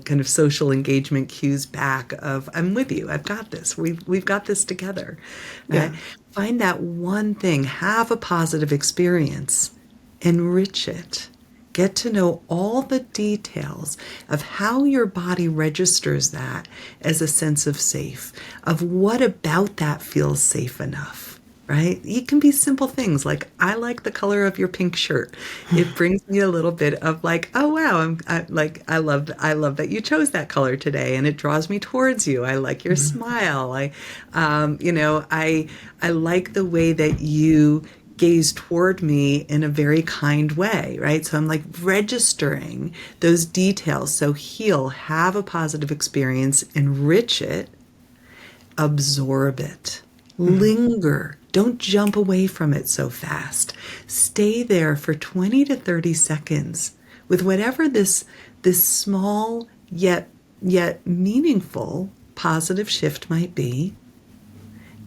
[SPEAKER 2] kind of social engagement cues back of, I'm with you, I've got this, we've got this together. Right? Find that one thing, have a positive experience, enrich it. Get to know all the details of how your body registers that as a sense of safe, of what about that feels safe enough, right? It can be simple things like, I like the color of your pink shirt. It brings me a little bit of like, oh wow, I love that you chose that color today, and it draws me towards you. I like your smile. I like the way that you gaze toward me in a very kind way, right? So I'm like registering those details. So HEAL, have a positive experience, enrich it, absorb it, linger. Don't jump away from it so fast. Stay there for 20 to 30 seconds with whatever this small yet meaningful positive shift might be.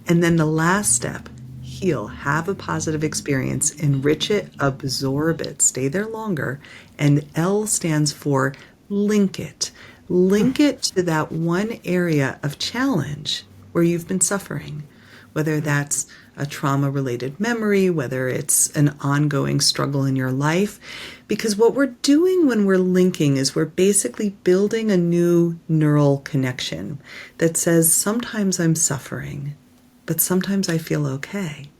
[SPEAKER 2] And then the last step, HEAL, have a positive experience, enrich it, absorb it, stay there longer. And L stands for link it. Link it to that one area of challenge where you've been suffering, whether that's a trauma-related memory, whether it's an ongoing struggle in your life. Because what we're doing when we're linking is we're basically building a new neural connection that says, sometimes I'm suffering, but sometimes I feel okay.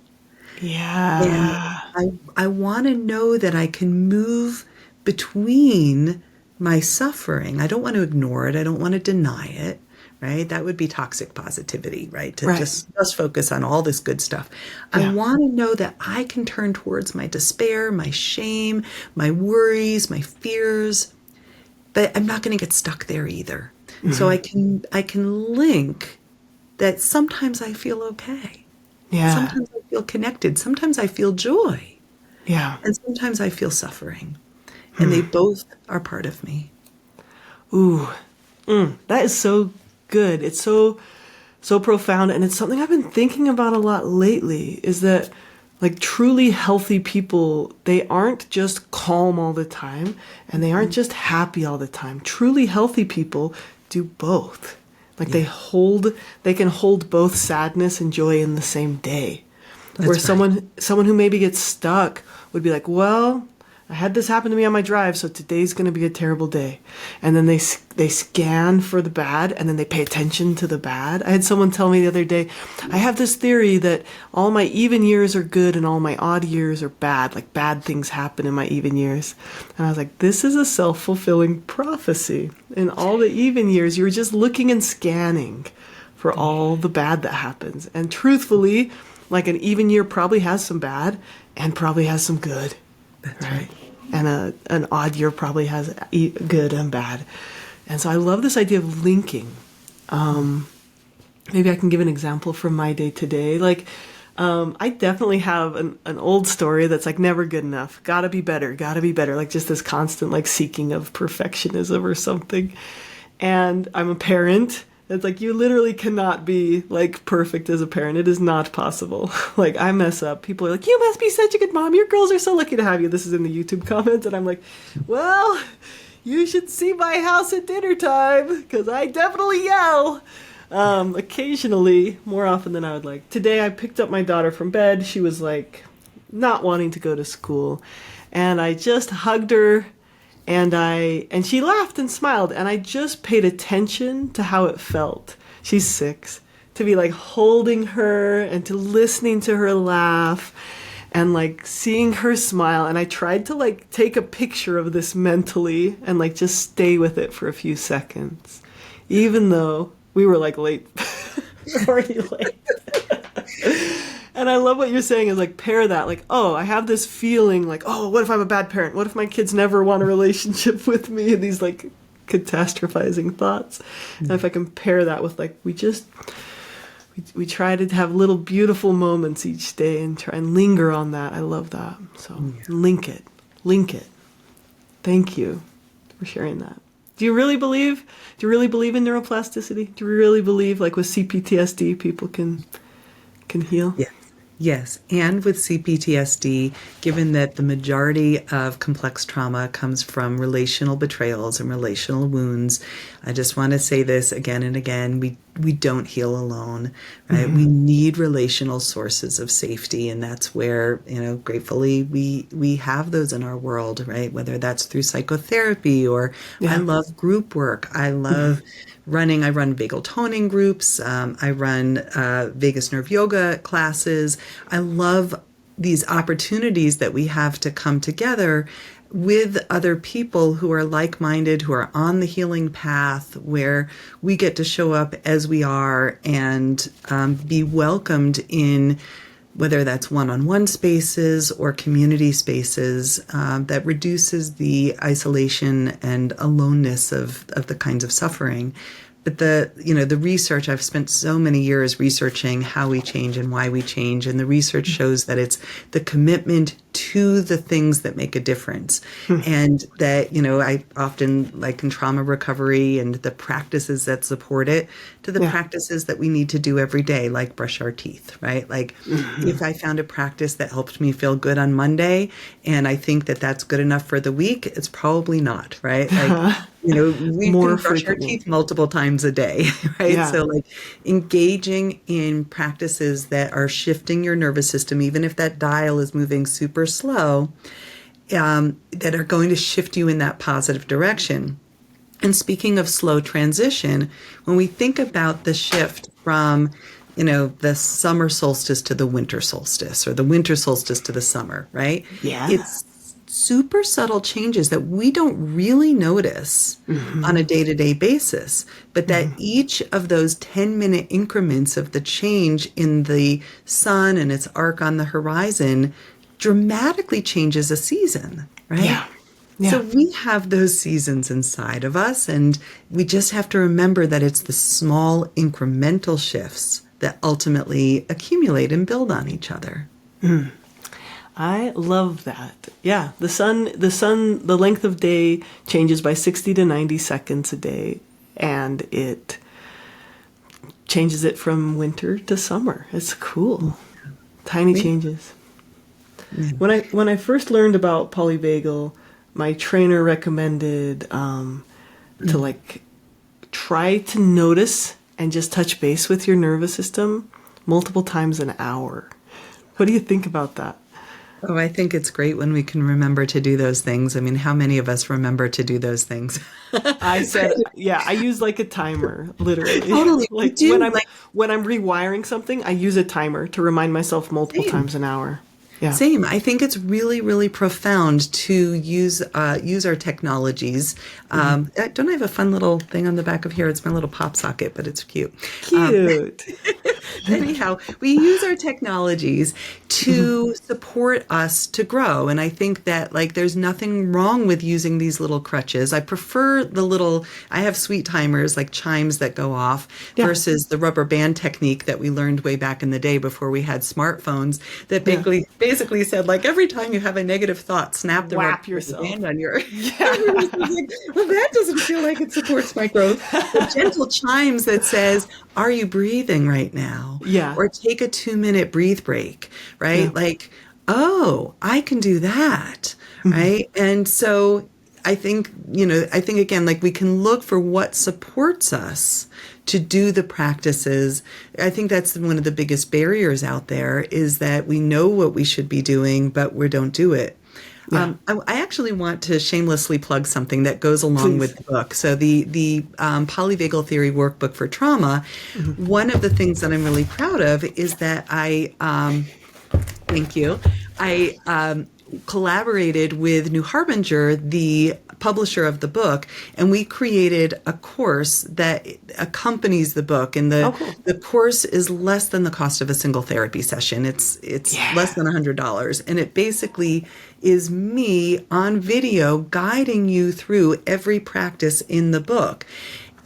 [SPEAKER 1] Yeah.
[SPEAKER 2] And I want to know that I can move between my suffering. I don't want to ignore it. I don't want to deny it, right? That would be toxic positivity, right? To just focus on all this good stuff. I want to know that I can turn towards my despair, my shame, my worries, my fears, but I'm not going to get stuck there either. So I can link that sometimes I feel okay.
[SPEAKER 1] Yeah.
[SPEAKER 2] Sometimes I feel connected. Sometimes I feel joy.
[SPEAKER 1] Yeah.
[SPEAKER 2] And sometimes I feel suffering. And they both are part of me.
[SPEAKER 1] Ooh. That is so good. It's so profound. And it's something I've been thinking about a lot lately, is that like truly healthy people, they aren't just calm all the time and they aren't just happy all the time. Truly healthy people do both. Like they can hold both sadness and joy in the same day. Where someone who maybe gets stuck would be like, well, I had this happen to me on my drive, so today's going to be a terrible day. And then they scan for the bad, and then they pay attention to the bad. I had someone tell me the other day, I have this theory that all my even years are good and all my odd years are bad. Like bad things happen in my even years. And I was like, this is a self-fulfilling prophecy. In all the even years, you're just looking and scanning for all the bad that happens. And truthfully, like an even year probably has some bad and probably has some good.
[SPEAKER 2] That's right.
[SPEAKER 1] And an odd year probably has good and bad. And so I love this idea of linking. Maybe I can give an example from my day today. Like, I definitely have an old story that's like never good enough. Gotta be better. Like just this constant like seeking of perfectionism or something. And I'm a parent. It's like you literally cannot be like perfect as a parent. It is not possible. Like I mess up. People are like, you must be such a good mom. Your girls are so lucky to have you. This is in the YouTube comments. And I'm like, well, you should see my house at dinner time because I definitely yell. Occasionally, more often than I would like. Today I picked up my daughter from bed. She was like not wanting to go to school. And I just hugged her. And she laughed and smiled, and I just paid attention to how it felt. She's 6, to be like holding her and to listening to her laugh and like seeing her smile. And I tried to like take a picture of this mentally and like just stay with it for a few seconds, even though we were like late, already late. And I love what you're saying is like pair that like, oh, I have this feeling like, oh, what if I'm a bad parent? What if my kids never want a relationship with me? And these like catastrophizing thoughts. And if I can pair that with like, we try to have little beautiful moments each day and try and linger on that. I love that. So link it. Thank you for sharing that. Do you really believe in neuroplasticity? Do you really believe like with CPTSD people can heal?
[SPEAKER 2] Yes. And with CPTSD, given that the majority of complex trauma comes from relational betrayals and relational wounds, I just want to say this again and again, we don't heal alone, right? We need relational sources of safety. And that's where, gratefully we have those in our world, right? Whether that's through psychotherapy or I love group work. I love I run vagal toning groups. I run vagus nerve yoga classes. I love these opportunities that we have to come together with other people who are like-minded, who are on the healing path, where we get to show up as we are and be welcomed in whether that's one-on-one spaces or community spaces that reduces the isolation and aloneness of the kinds of suffering. But the research, I've spent so many years researching how we change and why we change. And the research shows that it's the commitment to the things that make a difference. And that, I often like in trauma recovery and the practices that support it to the practices that we need to do every day, like brush our teeth, right? Like if I found a practice that helped me feel good on Monday and I think that that's good enough for the week, it's probably not, right? Like, we can brush our teeth multiple times a day, right? Yeah. So like engaging in practices that are shifting your nervous system, even if that dial is moving super slow, that are going to shift you in that positive direction. And speaking of slow transition, when we think about the shift from, the summer solstice to the winter solstice or the winter solstice to the summer, right? Yeah. It's super subtle changes that we don't really notice on a day-to-day basis, but that each of those 10-minute increments of the change in the sun and its arc on the horizon dramatically changes a season, right? Yeah. Yeah. So we have those seasons inside of us, and we just have to remember that it's the small incremental shifts that ultimately accumulate and build on each other.
[SPEAKER 1] I love that. Yeah, the length of day changes by 60 to 90 seconds a day, and it changes it from winter to summer. It's cool. Tiny changes. When I first learned about polyvagal, my trainer recommended to like try to notice and just touch base with your nervous system multiple times an hour. What do you think about that?
[SPEAKER 2] Oh, I think it's great when we can remember to do those things. I mean, how many of us remember to do those things?
[SPEAKER 1] I said, yeah, I use like a timer, literally.
[SPEAKER 2] Totally. We
[SPEAKER 1] Like
[SPEAKER 2] do. Like,
[SPEAKER 1] when I'm rewiring something, I use a timer to remind myself multiple
[SPEAKER 2] same.
[SPEAKER 1] times an hour. Yeah.
[SPEAKER 2] Same. I think it's really, really profound to use our technologies. Don't I have a fun little thing on the back of here? It's my little pop socket, but it's cute.
[SPEAKER 1] Cute.
[SPEAKER 2] Anyhow, we use our technologies to support us to grow. And I think that like there's nothing wrong with using these little crutches. I prefer I have sweet timers like chimes that go off
[SPEAKER 1] Yeah.
[SPEAKER 2] versus the rubber band technique that we learned way back in the day before we had smartphones that
[SPEAKER 1] Yeah.
[SPEAKER 2] basically said like every time you have a negative thought, snap the
[SPEAKER 1] Whap
[SPEAKER 2] rubber
[SPEAKER 1] yourself.
[SPEAKER 2] band on your.
[SPEAKER 1] Yeah.
[SPEAKER 2] Like, well, that doesn't feel like it supports my growth. The gentle chimes that says, "Are you breathing right now?"
[SPEAKER 1] Yeah.
[SPEAKER 2] Or take a 2-minute breathe break, right?
[SPEAKER 1] Yeah.
[SPEAKER 2] Like, oh, I can do that, right? And so I think, I think again, like we can look for what supports us to do the practices. I think that's one of the biggest barriers out there is that we know what we should be doing, but we don't do it.
[SPEAKER 1] Yeah.
[SPEAKER 2] I actually want to shamelessly plug something that goes along
[SPEAKER 1] Please.
[SPEAKER 2] with the book. So the Polyvagal Theory Workbook for Trauma, one of the things that I'm really proud of is that thank you, I collaborated with New Harbinger, the publisher of the book, and we created a course that accompanies the book. And
[SPEAKER 1] Cool.
[SPEAKER 2] the course is less than the cost of a single therapy session. It's less than $100, and it basically is me on video guiding you through every practice in the book.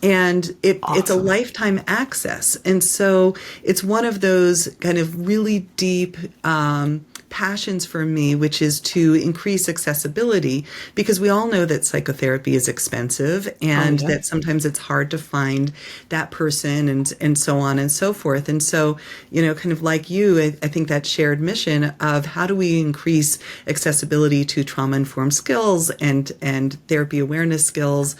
[SPEAKER 2] And it's a lifetime access. And so it's one of those kind of really deep passions for me, which is to increase accessibility, because we all know that psychotherapy is expensive and that sometimes it's hard to find that person and so on and so forth. And so, kind of like you, I think that shared mission of how do we increase accessibility to trauma-informed skills and therapy awareness skills,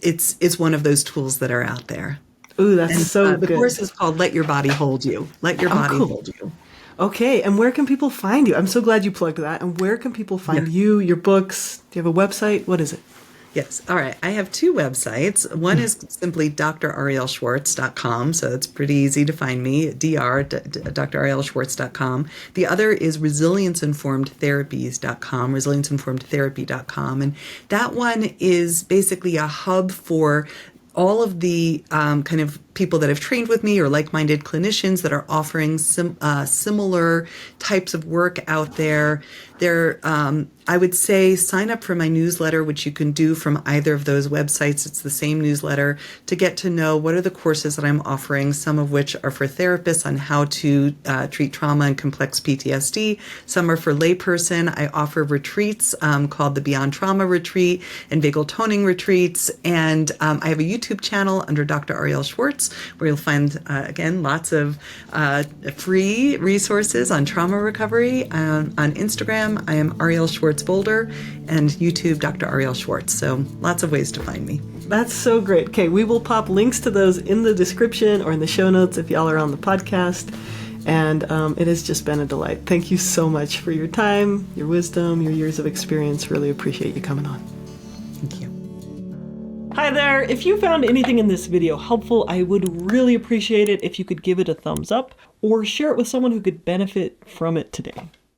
[SPEAKER 2] it's one of those tools that are out there.
[SPEAKER 1] Ooh, that's so
[SPEAKER 2] The
[SPEAKER 1] good.
[SPEAKER 2] course is called Let Your Body Hold You. Let Your Body
[SPEAKER 1] cool.
[SPEAKER 2] Hold You.
[SPEAKER 1] Okay, and where can people find you? I'm so glad you plugged that. And where can people find you, your books? Do you have a website? What is it?
[SPEAKER 2] Yes. All right. I have two websites. One is simply drarielleschwartz.com. So it's pretty easy to find me, drarielleschwartz.com. The other is resilience-informed-therapies.com, resilience-informed-therapy.com. And that one is basically a hub for all of the kind of people that have trained with me or like-minded clinicians that are offering similar types of work out there. I would say sign up for my newsletter, which you can do from either of those websites. It's the same newsletter to get to know what are the courses that I'm offering, some of which are for therapists on how to treat trauma and complex PTSD. Some are for layperson. I offer retreats called the Beyond Trauma Retreat and Vagal Toning Retreats. And I have a YouTube channel under Dr. Arielle Schwartz, where you'll find, again, lots of free resources on trauma recovery. On Instagram, I am Arielle Schwartz Boulder, and YouTube, Dr. Arielle Schwartz. So lots of ways to find me.
[SPEAKER 1] That's so great. Okay, we will pop links to those in the description or in the show notes if y'all are on the podcast. And it has just been a delight. Thank you so much for your time, your wisdom, your years of experience. Really appreciate you coming on.
[SPEAKER 2] Thank you.
[SPEAKER 1] Hi there! If you found anything in this video helpful, I would really appreciate it if you could give it a thumbs up or share it with someone who could benefit from it today.